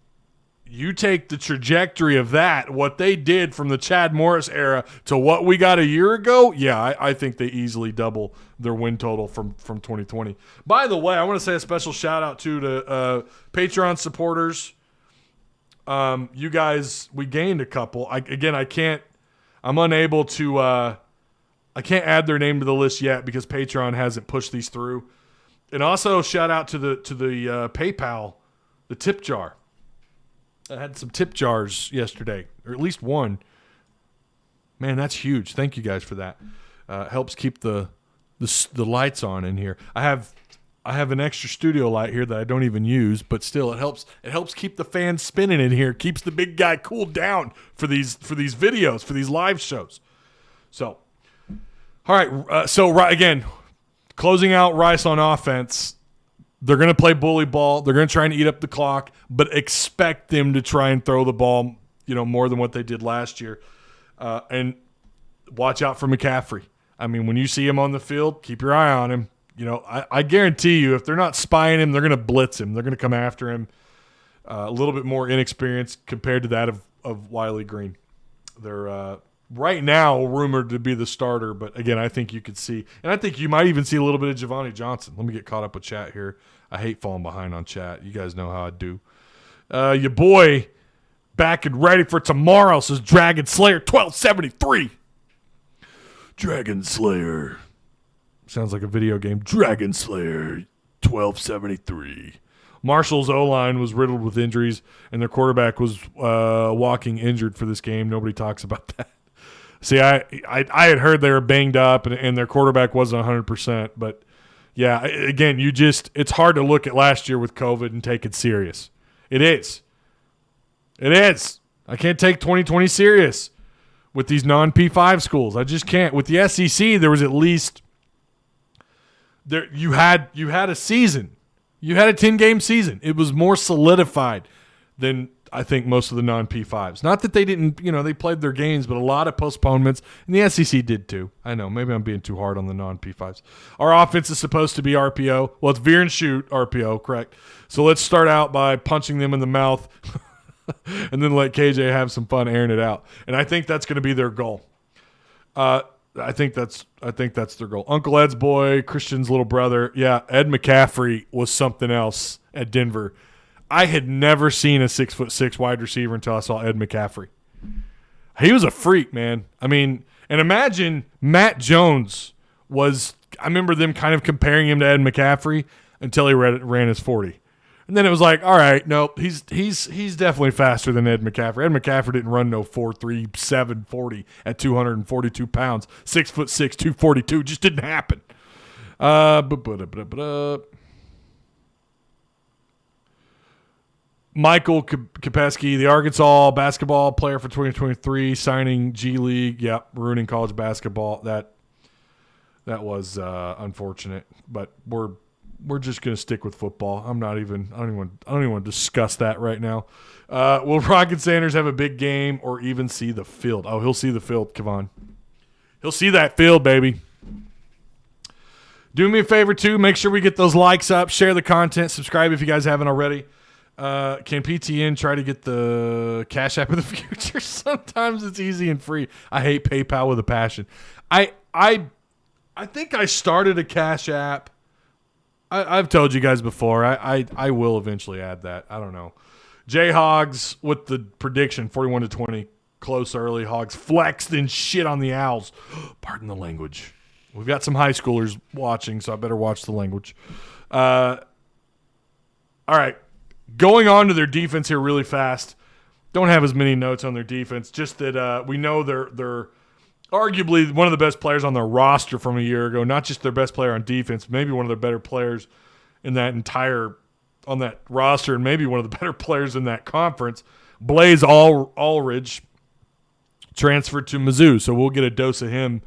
you take the trajectory of that, what they did from the Chad Morris era to what we got a year ago, I think they easily double their win total from 2020. By the way, I want to say a special shout-out to Patreon supporters. You guys, we gained a couple. I can't add their name to the list yet because Patreon hasn't pushed these through. And also shout out to the PayPal, the tip jar. I had some tip jars yesterday, or at least one. Man, that's huge. Thank you guys for that. Helps keep the lights on in here. I have an extra studio light here that I don't even use, but still it helps keep the fans spinning in here. Keeps the big guy cooled down for these videos, for these live shows. So, all right. Again, closing out Rice on offense. They're going to play bully ball. They're going to try and eat up the clock, but expect them to try and throw the ball, more than what they did last year. And watch out for McCaffrey. I mean, when you see him on the field, keep your eye on him. I guarantee you, if they're not spying him, they're going to blitz him. They're going to come after him. A little bit more inexperienced compared to that of Wiley Green. They're right now rumored to be the starter, but again, I think you could see, and I think you might even see a little bit of Giovanni Johnson. Let me get caught up with chat here. I hate falling behind on chat. You guys know how I do. Your boy back and ready for tomorrow, says Dragon Slayer 1273. Dragon Slayer. Sounds like a video game. Dragon Slayer 1273. Marshall's O-line was riddled with injuries, and their quarterback was walking injured for this game. Nobody talks about that. See, I had heard they were banged up and their quarterback wasn't 100%. But, yeah, again, it's hard to look at last year with COVID and take it serious. It is. It is. I can't take 2020 serious with these non-P5 schools. I just can't. With the SEC, there was at least you had a season. You had a 10-game season. It was more solidified than I think most of the non-P5s. Not that they didn't, they played their games, but a lot of postponements, and the SEC did too. I know, maybe I'm being too hard on the non-P5s. Our offense is supposed to be RPO. Well, it's veer and shoot RPO, correct. So let's start out by punching them in the mouth and then let KJ have some fun airing it out. And I think that's going to be their goal. I think that's their goal. Uncle Ed's boy, Christian's little brother. Yeah, Ed McCaffrey was something else at Denver. I had never seen a 6'6" wide receiver until I saw Ed McCaffrey. He was a freak, man. I mean, and imagine Matt Jones I remember them kind of comparing him to Ed McCaffrey until he ran his 40. And then it was like, all right, no, he's definitely faster than Ed McCaffrey. Ed McCaffrey didn't run no 4.37 40 at 242 pounds. 6'6", 242. Just didn't happen. Michael Kopesky, the Arkansas basketball player for 2023, signing G League. Yep, ruining college basketball. That was unfortunate, but we're just gonna stick with football. I don't even want to discuss that right now. Will Rocket Sanders have a big game or even see the field? Oh, he'll see the field, Kevon. He'll see that field, baby. Do me a favor too. Make sure we get those likes up. Share the content. Subscribe if you guys haven't already. Can PTN try to get the Cash App of the future? Sometimes it's easy and free. I hate PayPal with a passion. I think I started a Cash App. I've told you guys before. I will eventually add that. I don't know. Jay Hogs with the prediction 41-20. Close early. Hogs flexed and shit on the Owls. Pardon the language. We've got some high schoolers watching, so I better watch the language. All right. Going on to their defense here really fast. Don't have as many notes on their defense. Just that we know they're arguably one of the best players on their roster from a year ago. Not just their best player on defense, maybe one of their better players in that on that roster, and maybe one of the better players in that conference. Blaze Ulrich transferred to Mizzou, so we'll get a dose of him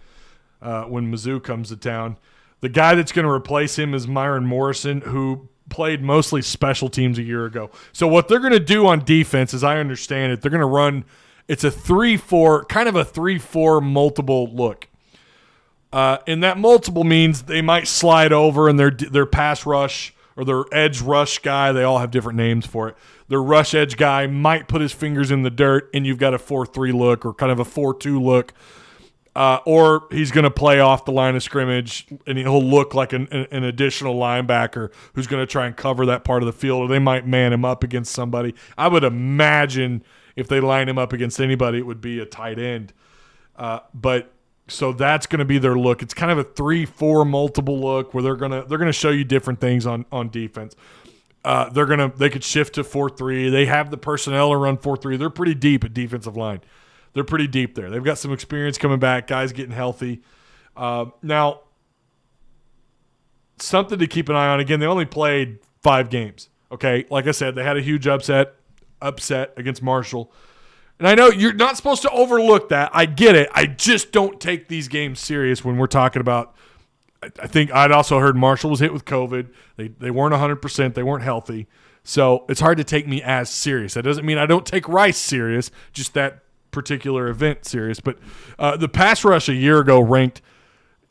when Mizzou comes to town. The guy that's going to replace him is Myron Morrison, who played mostly special teams a year ago. So what they're going to do on defense, as I understand it, they're going to run – it's a 3-4, kind of a 3-4 multiple look. And that multiple means they might slide over and their pass rush or their edge rush guy, they all have different names for it. Their rush edge guy might put his fingers in the dirt and you've got a 4-3 look or kind of a 4-2 look. Or he's going to play off the line of scrimmage and he'll look like an additional linebacker who's going to try and cover that part of the field, or they might man him up against somebody. I would imagine if they line him up against anybody, it would be a tight end. But so that's going to be their look. It's kind of a 3-4 multiple look where they're gonna show you different things on defense. They could shift to 4-3. They have the personnel to run 4-3. They're pretty deep at defensive line. They're pretty deep there. They've got some experience coming back, guys getting healthy. Now, something to keep an eye on. Again, they only played 5 games. Okay, like I said, they had a huge upset against Marshall. And I know you're not supposed to overlook that. I get it. I just don't take these games serious when we're talking about – I think I'd also heard Marshall was hit with COVID. They weren't 100%. They weren't healthy. So it's hard to take me as serious. That doesn't mean I don't take Rice serious, just that particular event serious. But the pass rush a year ago ranked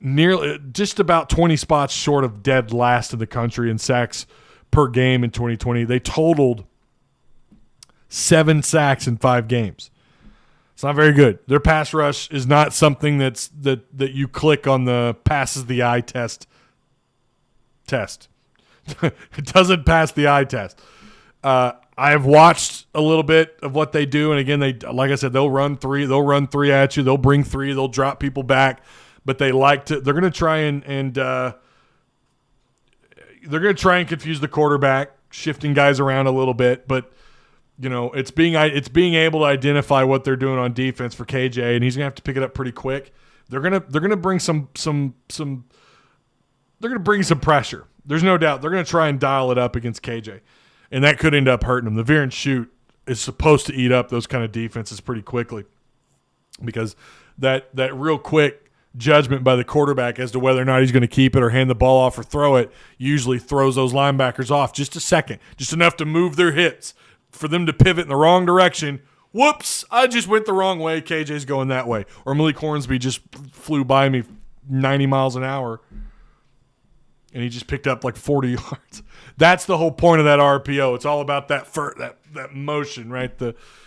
nearly just about 20 spots short of dead last in the country in sacks per game in 2020. They totaled 7 sacks in 5 games. It's not very good. Their pass rush is not something that you click on the passes the eye test. It doesn't pass the eye test. I have watched a little bit of what they do, and again, like I said, they'll run 3 at you, they'll bring 3, they'll drop people back, but they're going to try and they're going to try and confuse the quarterback, shifting guys around a little bit, but you know, it's being able to identify what they're doing on defense for KJ, and he's gonna have to pick it up pretty quick. They're gonna bring some pressure. There's no doubt they're gonna try and dial it up against KJ, and that could end up hurting him. The veer and shoot is supposed to eat up those kind of defenses pretty quickly, because that real quick judgment by the quarterback as to whether or not he's going to keep it or hand the ball off or throw it usually throws those linebackers off just a second, just enough to move their hips for them to pivot in the wrong direction. Whoops, I just went the wrong way. KJ's going that way. Or Malik Hornsby just flew by me 90 miles an hour, and he just picked up like 40 yards. That's the whole point of that RPO. It's all about that motion, right?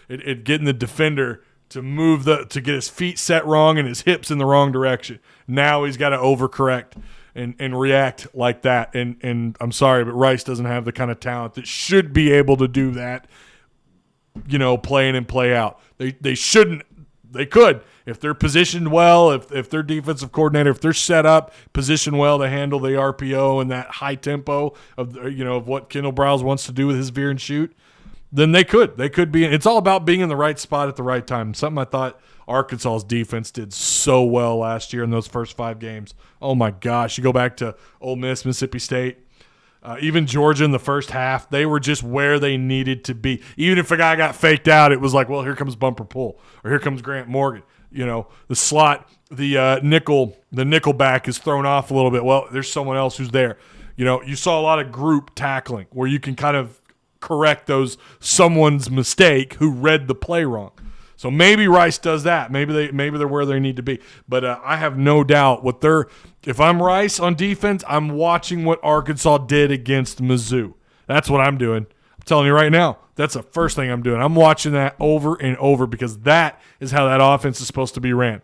It getting the defender to move to get his feet set wrong and his hips in the wrong direction. Now he's got to overcorrect and react like that. And I'm sorry, but Rice doesn't have the kind of talent that should be able to do that, you know, play in and play out. They shouldn't They could. If they're positioned well, if their defensive coordinator, if they're set up, positioned well to handle the RPO and that high tempo of what Kendall Briles wants to do with his veer and shoot, then they could. They could be. It's all about being in the right spot at the right time. Something I thought Arkansas's defense did so well last year in those first 5 games. Oh, my gosh. You go back to Ole Miss, Mississippi State, even Georgia in the first half, they were just where they needed to be. Even if a guy got faked out, it was like, well, here comes Bumper Pool, or here comes Grant Morgan. The slot, the nickel back is thrown off a little bit. Well, there's someone else who's there. You saw a lot of group tackling where you can kind of correct someone's mistake who read the play wrong. So maybe Rice does that. Maybe they're where they need to be. But I have no doubt if I'm Rice on defense, I'm watching what Arkansas did against Mizzou. That's what I'm doing. I'm telling you right now, that's the first thing I'm doing. I'm watching that over and over because that is how that offense is supposed to be ran.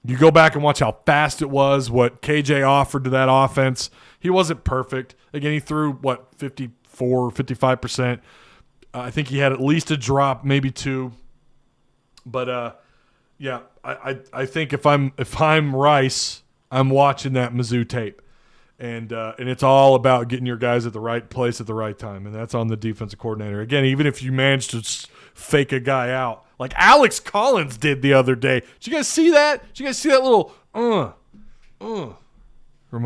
You go back and watch how fast it was, what KJ offered to that offense. He wasn't perfect. Again, he threw, 54, 55%. I think he had at least a drop, maybe 2. But I think if I'm Rice, I'm watching that Mizzou tape, and it's all about getting your guys at the right place at the right time, and that's on the defensive coordinator. Again, even if you manage to fake a guy out like Alex Collins did the other day, did you guys see that? Did you guys see that little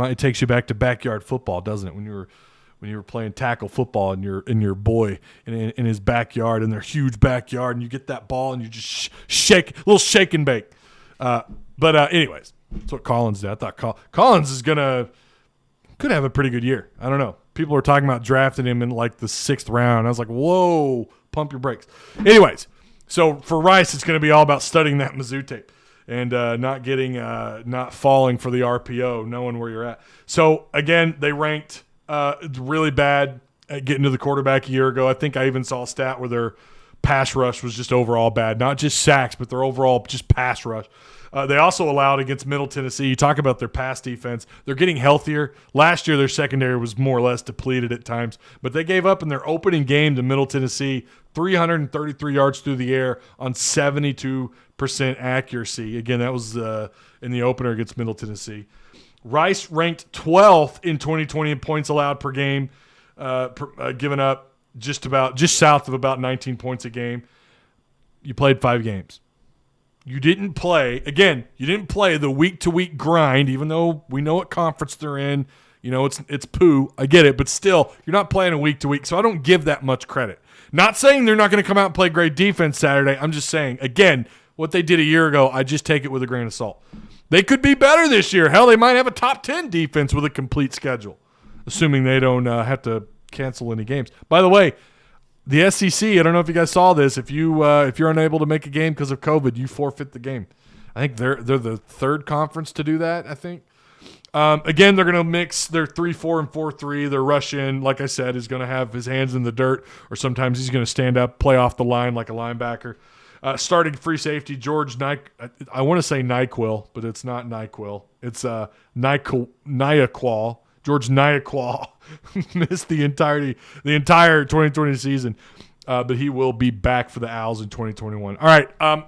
It takes you back to backyard football, doesn't it? When you were playing tackle football and your boy in his backyard, in their huge backyard, and you get that ball and you just shake, a little shake and bake. Anyways, that's what Collins did. I thought Collins could have a pretty good year. I don't know. People were talking about drafting him in like the 6th round. I was like, whoa, pump your brakes. Anyways, so for Rice, it's going to be all about studying that Mizzou tape and not falling for the RPO, knowing where you're at. So again, they ranked really bad at getting to the quarterback a year ago. I think I even saw a stat where their pass rush was just overall bad. Not just sacks, but their overall just pass rush. They also allowed against Middle Tennessee. You talk about their pass defense. They're getting healthier. Last year, their secondary was more or less depleted at times. But they gave up in their opening game to Middle Tennessee 333 yards through the air on 72% accuracy. Again, that was in the opener against Middle Tennessee. Rice ranked 12th in 2020 in points allowed per game, giving up just south of about 19 points a game. You played 5 games. You didn't play the week-to-week grind, even though we know what conference they're in. It's poo. I get it, but still, you're not playing a week-to-week, so I don't give that much credit. Not saying they're not going to come out and play great defense Saturday. I'm just saying, again, what they did a year ago, I just take it with a grain of salt. They could be better this year. Hell, they might have a top 10 defense with a complete schedule, assuming they don't have to cancel any games. By the way, the SEC, I don't know if you guys saw this. If you're unable to make a game because of COVID, you forfeit the game. I think they're the 3rd conference to do that, I think. Again, they're going to mix their 3-4 and 4-3. Their rush-in, like I said, is going to have his hands in the dirt, or sometimes he's going to stand up, play off the line like a linebacker. Starting free safety, George I want to say NyQuil, but it's not NyQuil. It's Nyaqual. George Nyaqual missed the entire 2020 season, but he will be back for the Owls in 2021. All right, I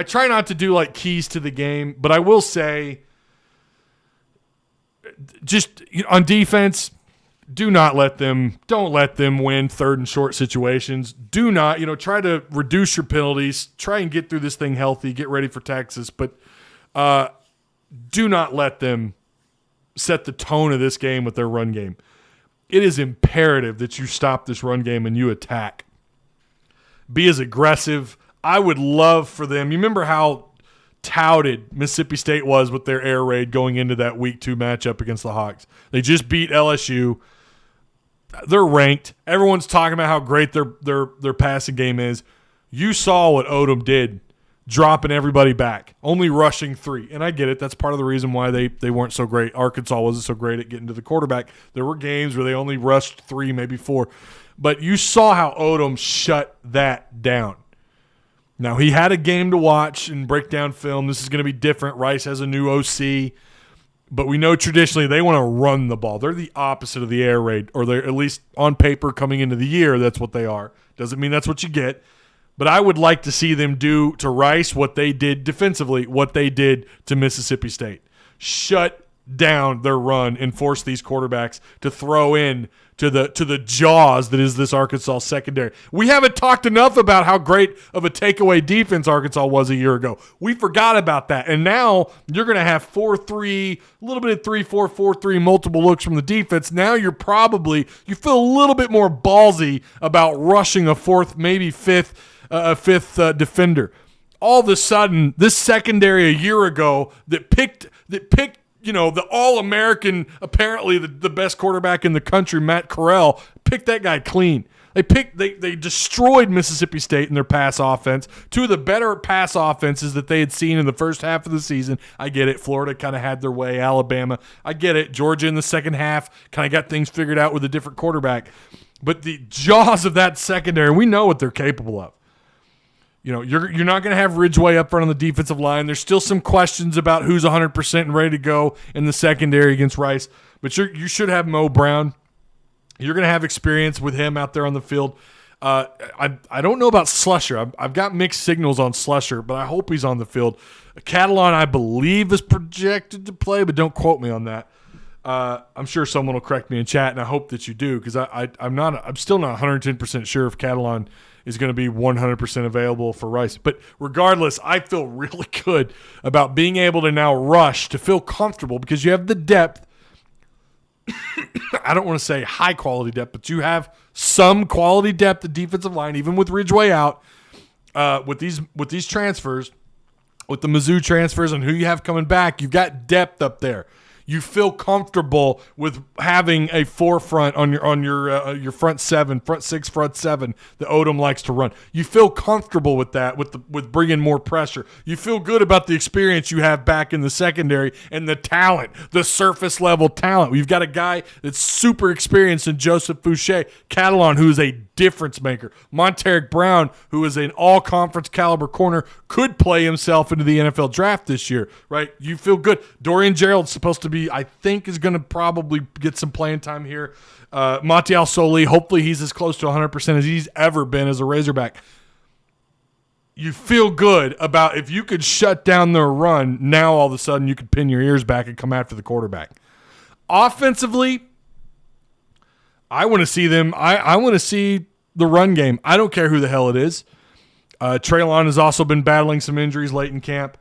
try not to do like keys to the game, but I will say, just on defense, don't let them win 3rd and short situations. Do not, try to reduce your penalties. Try and get through this thing healthy. Get ready for Texas, but do not let them set the tone of this game with their run game. It is imperative that you stop this run game and you attack. Be as aggressive. I would love for them. You remember how touted Mississippi State was with their air raid going into that week 2 matchup against the Hawks. They just beat LSU. They're ranked. Everyone's talking about how great their passing game is. You saw what Odom did, dropping everybody back, only rushing 3. And I get it. That's part of the reason why they weren't so great. Arkansas wasn't so great at getting to the quarterback. There were games where they only rushed 3, maybe 4. But you saw how Odom shut that down. Now, he had a game to watch and break down film. This is going to be different. Rice has a new OC. But we know traditionally they want to run the ball. They're the opposite of the air raid, or they're at least on paper coming into the year, that's what they are. Doesn't mean that's what you get. But I would like to see them do to Rice what they did defensively, what they did to Mississippi State. Shut down their run and force these quarterbacks to throw in to the jaws that is this Arkansas secondary. We haven't talked enough about how great of a takeaway defense Arkansas was a year ago. We forgot about that. And now you're going to have 4-3, a little bit of 3-4, 4-3, multiple looks from the defense. Now you feel a little bit more ballsy about rushing a fourth, maybe fifth defender. All of a sudden, this secondary a year ago that picked the All-American, apparently the best quarterback in the country, Matt Corral, picked that guy clean. They destroyed Mississippi State in their pass offense. Two of the better pass offenses that they had seen in the first half of the season. I get it. Florida kind of had their way. Alabama, I get it. Georgia in the second half kind of got things figured out with a different quarterback. But the jaws of that secondary, we know what they're capable of. You're not going to have Ridgeway up front on the defensive line. There's still some questions about who's 100% and ready to go in the secondary against Rice. But you should have Mo Brown. You're going to have experience with him out there on the field. I don't know about Slusher. I've got mixed signals on Slusher, but I hope he's on the field. Catalan, I believe, is projected to play, but don't quote me on that. I'm sure someone will correct me in chat, and I hope that you do, because I'm still not 110% sure if Catalan is going to be 100% available for Rice. But regardless, I feel really good about being able to now rush, to feel comfortable, because you have the depth. I don't want to say high quality depth, but you have some quality depth at defensive line, even with Ridgeway out. With these transfers, with the Mizzou transfers and who you have coming back, you've got depth up there. You feel comfortable with having a forefront on your front six, front seven that Odom likes to run. You feel comfortable with that, with bringing more pressure. You feel good about the experience you have back in the secondary and the talent, the surface level talent. We've got a guy that's super experienced in Joseph Fouché, Catalan, who is a difference maker. Monteric Brown, who is an all-conference caliber corner, could play himself into the NFL draft this year, right? You feel good. Dorian Gerald's supposed to be, I think, is going to probably get some playing time here. Mathew Hestand, hopefully he's as close to 100% as he's ever been as a Razorback. You feel good about if you could shut down their run, now all of a sudden you could pin your ears back and come after the quarterback. Offensively, I want to see them. I want to see the run game. I don't care who the hell it is. Treylon has also been battling some injuries late in camp.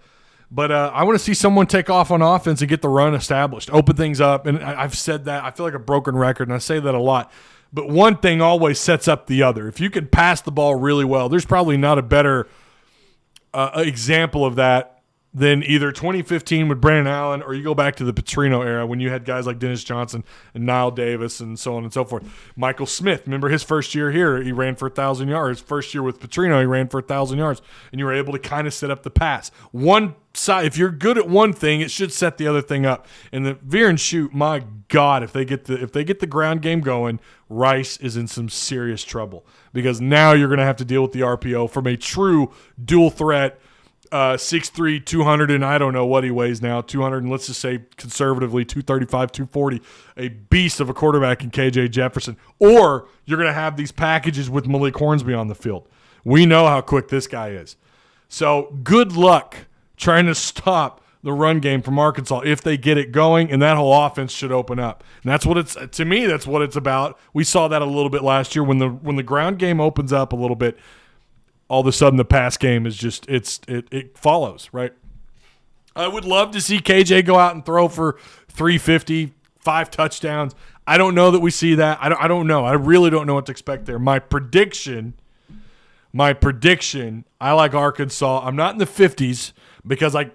But I want to see someone take off on offense and get the run established, open things up. And I've said that. I feel like a broken record, and I say that a lot. But one thing always sets up the other. If you can pass the ball really well, there's probably not a better example of that than either 2015 with Brandon Allen, or you go back to the Petrino era when you had guys like Dennis Johnson and Niall Davis and so on and so forth. Michael Smith, remember his first year here, he ran for 1,000 yards. First year with Petrino, he ran for 1,000 yards, and you were able to kind of set up the pass. One side, if you're good at one thing, it should set the other thing up. And the veer and shoot, my God, if they get the ground game going, Rice is in some serious trouble, because now you're going to have to deal with the RPO from a true dual threat. 6'3", 200, and I don't know what he weighs now, 200, and let's just say conservatively 235, 240, a beast of a quarterback in KJ Jefferson. Or you're going to have these packages with Malik Hornsby on the field. We know how quick this guy is. So good luck trying to stop the run game from Arkansas if they get it going, and that whole offense should open up. And that's what to me, that's what it's about. We saw that a little bit last year when the ground game opens up a little bit. All of a sudden the pass game is just it follows, right? I would love to see KJ go out and throw for 350, 5 touchdowns. I don't know that we see that. I don't know. I really don't know what to expect there. My prediction, I like Arkansas. I'm not in the 50s because I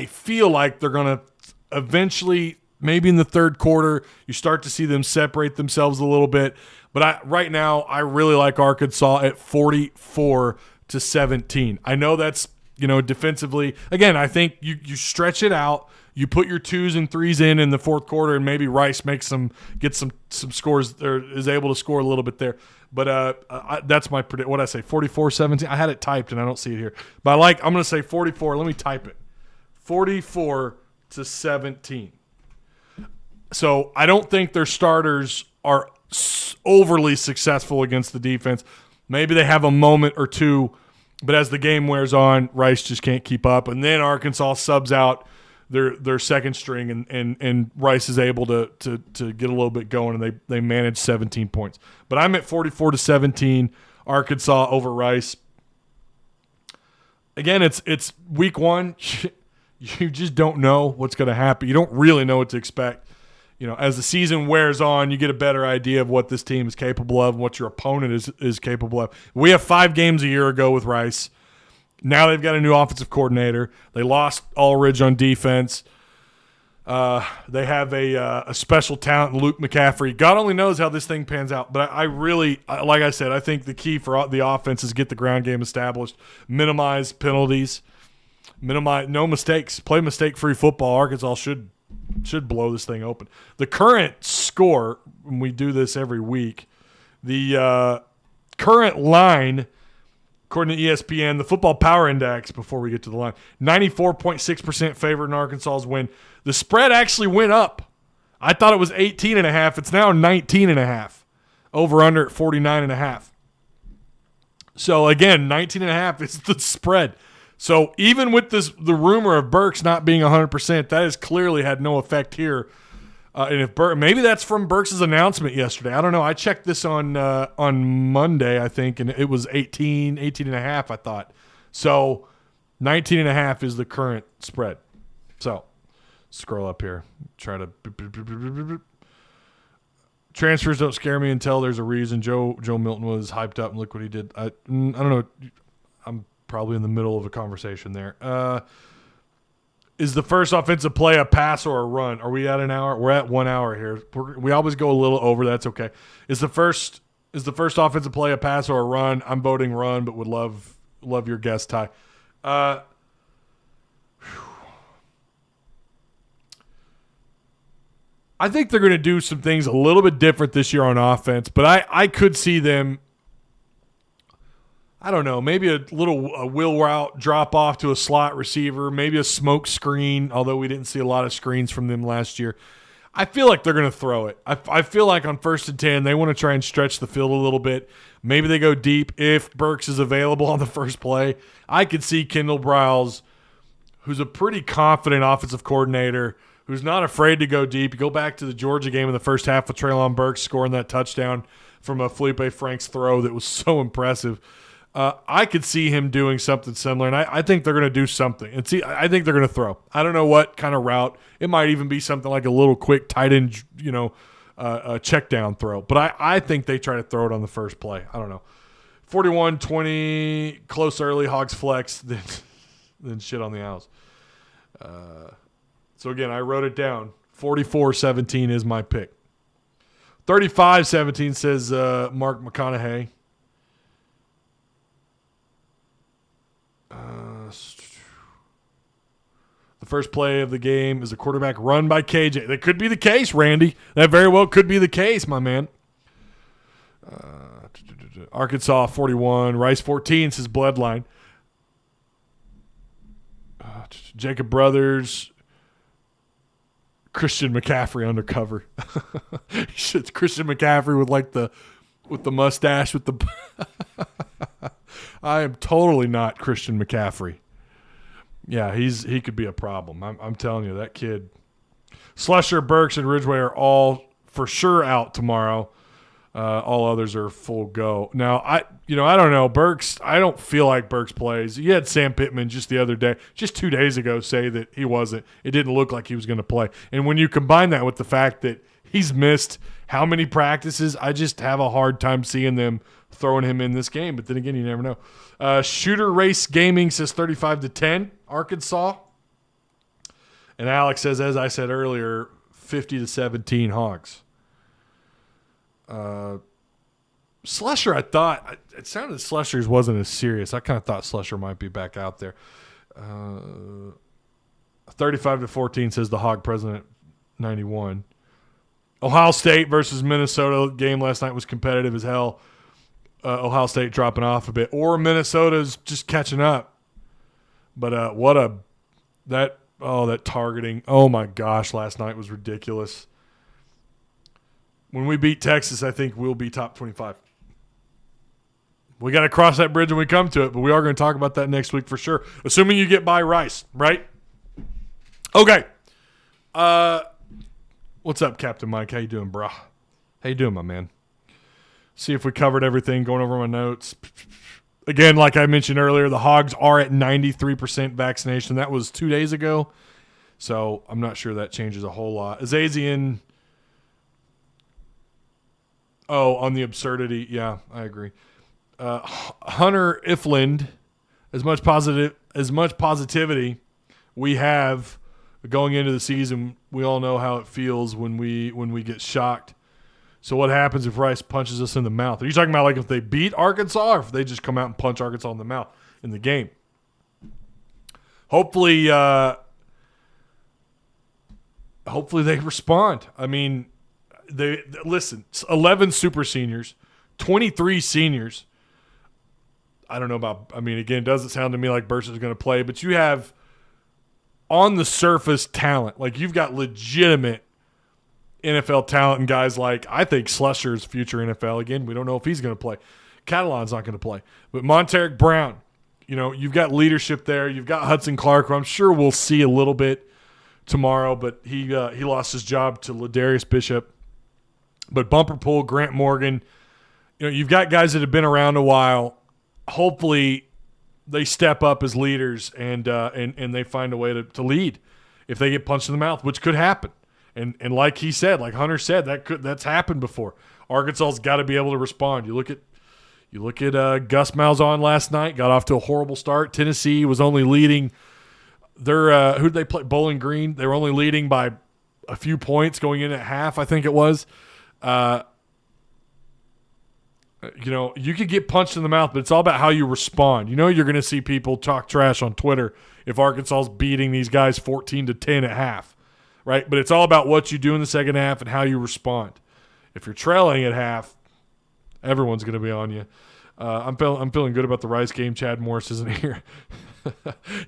feel like they're going to eventually, maybe in the third quarter, you start to see them separate themselves a little bit. But right now, I really like Arkansas at 44-17. I know that's, defensively. Again, I think you stretch it out. You put your 2s and 3s in the fourth quarter, and maybe Rice gets some scores, or is able to score a little bit there. But that's my prediction. What did I say, 44-17? I had it typed, and I don't see it here. But I'm going to say 44. Let me type it. 44-17. So I don't think their starters are overly successful against the defense. Maybe they have a moment or two, but as the game wears on, Rice just can't keep up. And then Arkansas subs out their second string, and Rice is able to get a little bit going, and they manage 17 points. But I'm at 44-17, Arkansas over Rice. Again, it's week one. You just don't know what's going to happen. You don't really know what to expect. As the season wears on, you get a better idea of what this team is capable of and what your opponent is capable of. We have 5 games a year ago with Rice. Now they've got a new offensive coordinator. They lost Ulrich on defense. They have a special talent in Luke McCaffrey. God only knows how this thing pans out. But I really, like I said, I think the key for the offense is get the ground game established, minimize penalties, minimize no mistakes, play mistake-free football. Arkansas should blow this thing open. The current score, and we do this every week, the current line, according to ESPN, the Football Power Index, before we get to the line, 94.6% favored in Arkansas's win. The spread actually went up. I thought it was 18.5. It's now 19.5. Over under at 49.5. So, again, 19.5 is the spread. So even with the rumor of Burks not being 100%, that has clearly had no effect here. And if maybe that's from Burks' announcement yesterday. I don't know. I checked this on Monday, I think, and it was 18.5, I thought. So 19.5 is the current spread. So scroll up here. Try to transfers don't scare me until there's a reason. Joe Milton was hyped up and look what he did. I don't know. I'm probably in the middle of a conversation there. Is the first offensive play a pass or a run? Are we at an hour? We're at 1 hour here. We always go a little over. That's okay. Is the first offensive play a pass or a run? I'm voting run, but would love your guess, Ty. I think they're going to do some things a little bit different this year on offense, but I could see them, I don't know, maybe a wheel route drop off to a slot receiver, maybe a smoke screen, although we didn't see a lot of screens from them last year. I feel like they're going to throw it. I feel like on 1st and 10, they want to try and stretch the field a little bit. Maybe they go deep if Burks is available on the first play. I could see Kendall Briles, who's a pretty confident offensive coordinator, who's not afraid to go deep. You go back to the Georgia game in the first half with Treylon Burks scoring that touchdown from a Felipe Franks throw that was so impressive. I could see him doing something similar, and I think they're going to do something. And I think they're going to throw. I don't know what kind of route. It might even be something like a little quick tight end, a check down throw. But I think they try to throw it on the first play. I don't know. 41-20, close early, Hogs flex, then shit on the Owls. So, again, I wrote it down. 44-17 is my pick. 35-17 says Mark McConaughey. The first play of the game is a quarterback run by KJ. That could be the case, Randy. That very well could be the case, my man. Arkansas 41, Rice 14 says Bloodline. Jacob Brothers, Christian McCaffrey undercover. It's Christian McCaffrey with the mustache with the. I am totally not Christian McCaffrey. Yeah, he could be a problem. I'm telling you, that kid. Slusher, Burks, and Ridgeway are all for sure out tomorrow. All others are full go. Now, I don't know. Burks, I don't feel like Burks plays. You had Sam Pittman just the other day, just 2 days ago, say that he wasn't. It didn't look like he was going to play. And when you combine that with the fact that he's missed how many practices, I just have a hard time seeing them throwing him in this game. But then again, you never know. Shooter Race Gaming says 35-10, Arkansas. And Alex says, as I said earlier, 50-17 Hogs. Slusher, I thought it sounded Slusher's wasn't as serious. I kind of thought Slusher might be back out there. 35-14 says the Hog President 91. Ohio State versus Minnesota game last night was competitive as hell. Ohio State dropping off a bit, or Minnesota's just catching up. But that targeting. Oh my gosh, last night was ridiculous. When we beat Texas, I think we'll be top 25. We got to cross that bridge when we come to it, but we are going to talk about that next week for sure, assuming you get by Rice, right? Okay. What's up, Captain Mike? How you doing, brah? How you doing, my man? See if we covered everything, going over my notes. Again, like I mentioned earlier, the Hogs are at 93% vaccination. That was 2 days ago, so I'm not sure that changes a whole lot. Azazian, on the absurdity, yeah, I agree. Hunter Ifland, as much positivity we have going into the season, we all know how it feels when we get shocked. So what happens if Rice punches us in the mouth? Are you talking about like if they beat Arkansas or if they just come out and punch Arkansas in the mouth in the game? Hopefully they respond. I mean, listen, 11 super seniors, 23 seniors. I don't know about, again, it doesn't sound to me like Burst is going to play, but you have on the surface talent. Like you've got legitimate NFL talent and guys like, I think Slusher's future NFL. Again, we don't know if he's going to play. Catalan's not going to play. But Monteric Brown, you've got leadership there. You've got Hudson Clark, who I'm sure we'll see a little bit tomorrow, but he lost his job to Ladarius Bishop. But Bumper Pool, Grant Morgan, you've got guys that have been around a while. Hopefully they step up as leaders and they find a way to lead if they get punched in the mouth, which could happen. And like he said, like Hunter said, that's happened before. Arkansas's got to be able to respond. You look at Gus Malzahn last night, got off to a horrible start. Tennessee was only leading their who did they play? Bowling Green. They were only leading by a few points going in at half, I think it was. You could get punched in the mouth, but it's all about how you respond. You're going to see people talk trash on Twitter if Arkansas is beating these guys 14-10 at half, right? But it's all about what you do in the second half and how you respond. If you're trailing at half, everyone's going to be on you. I'm feeling good about the Rice game. Chad Morris isn't here.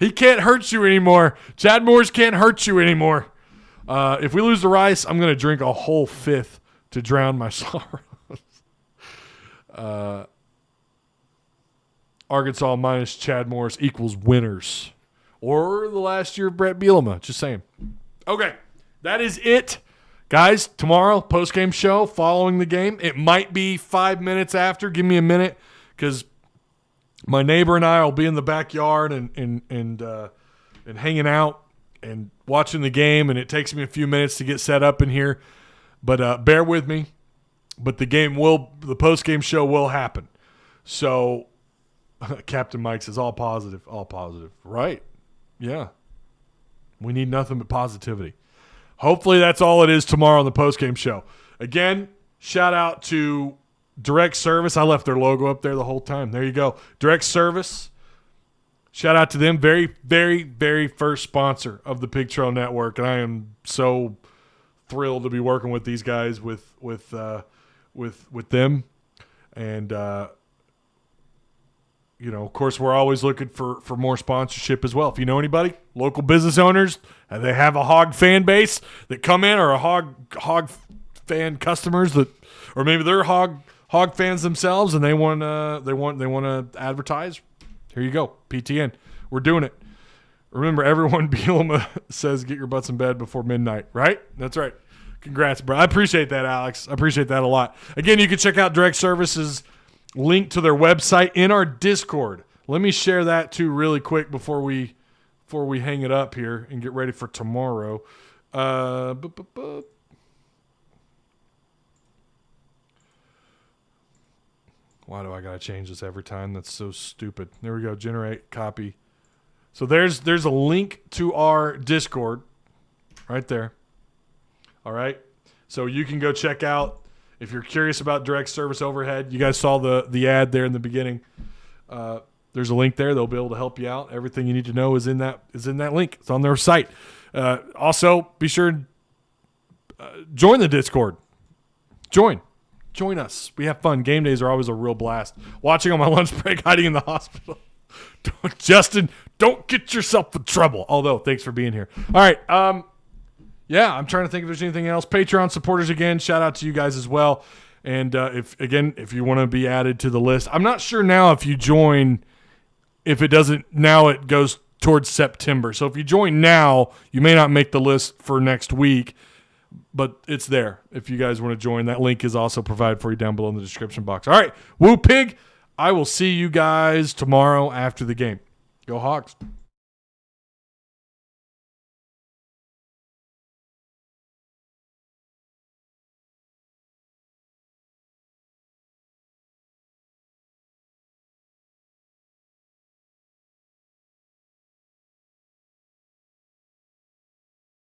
He can't hurt you anymore. Chad Morris can't hurt you anymore. If we lose to Rice, I'm going to drink a whole fifth to drown my sorrows. Arkansas minus Chad Morris equals winners. Or the last year of Brett Bielema. Just saying. Okay, that is it. Guys, tomorrow, post-game show following the game. It might be 5 minutes after. Give me a minute because my neighbor and I will be in the backyard and hanging out and watching the game, and it takes me a few minutes to get set up in here. But bear with me. But the post-game show will happen. So Captain Mike says all positive. Right. Yeah. We need nothing but positivity. Hopefully that's all it is tomorrow on the post-game show. Again, shout out to Direct Service. I left their logo up there the whole time. There you go. Direct Service. Shout out to them. Very, very, very first sponsor of the Pig Trail Network. And I am so thrilled to be working with these guys with them. And, of course, we're always looking for more sponsorship as well. If you know anybody, local business owners, and they have a hog fan base that come in, or a hog fan customers that, or maybe they're hog fans themselves, and they want to advertise. Here you go, PTN. We're doing it. Remember, everyone Bielema says get your butts in bed before midnight, right? That's right. Congrats, bro. I appreciate that, Alex. I appreciate that a lot. Again, you can check out Direct Services link to their website in our Discord. Let me share that too really quick before we hang it up here and get ready for tomorrow. Why do I gotta change this every time? That's so stupid. There we go. Generate copy. So there's a link to our Discord right there. All right. So you can go check out. If you're curious about Direct Service Overhead, you guys saw the ad there in the beginning. There's a link there. They'll be able to help you out. Everything you need to know is in that link. It's on their site. Also, be sure to join the Discord. Join us. We have fun. Game days are always a real blast. Watching on my lunch break, hiding in the hospital. Justin, don't get yourself in trouble. Although, thanks for being here. All right. Yeah, I'm trying to think if there's anything else. Patreon supporters, again, shout out to you guys as well. And if you want to be added to the list, I'm not sure now if you join, if it doesn't, now it goes towards September. So if you join now, you may not make the list for next week, but it's there. If you guys want to join, that link is also provided for you down below in the description box. All right, Woo Pig, I will see you guys tomorrow after the game. Go Hawks.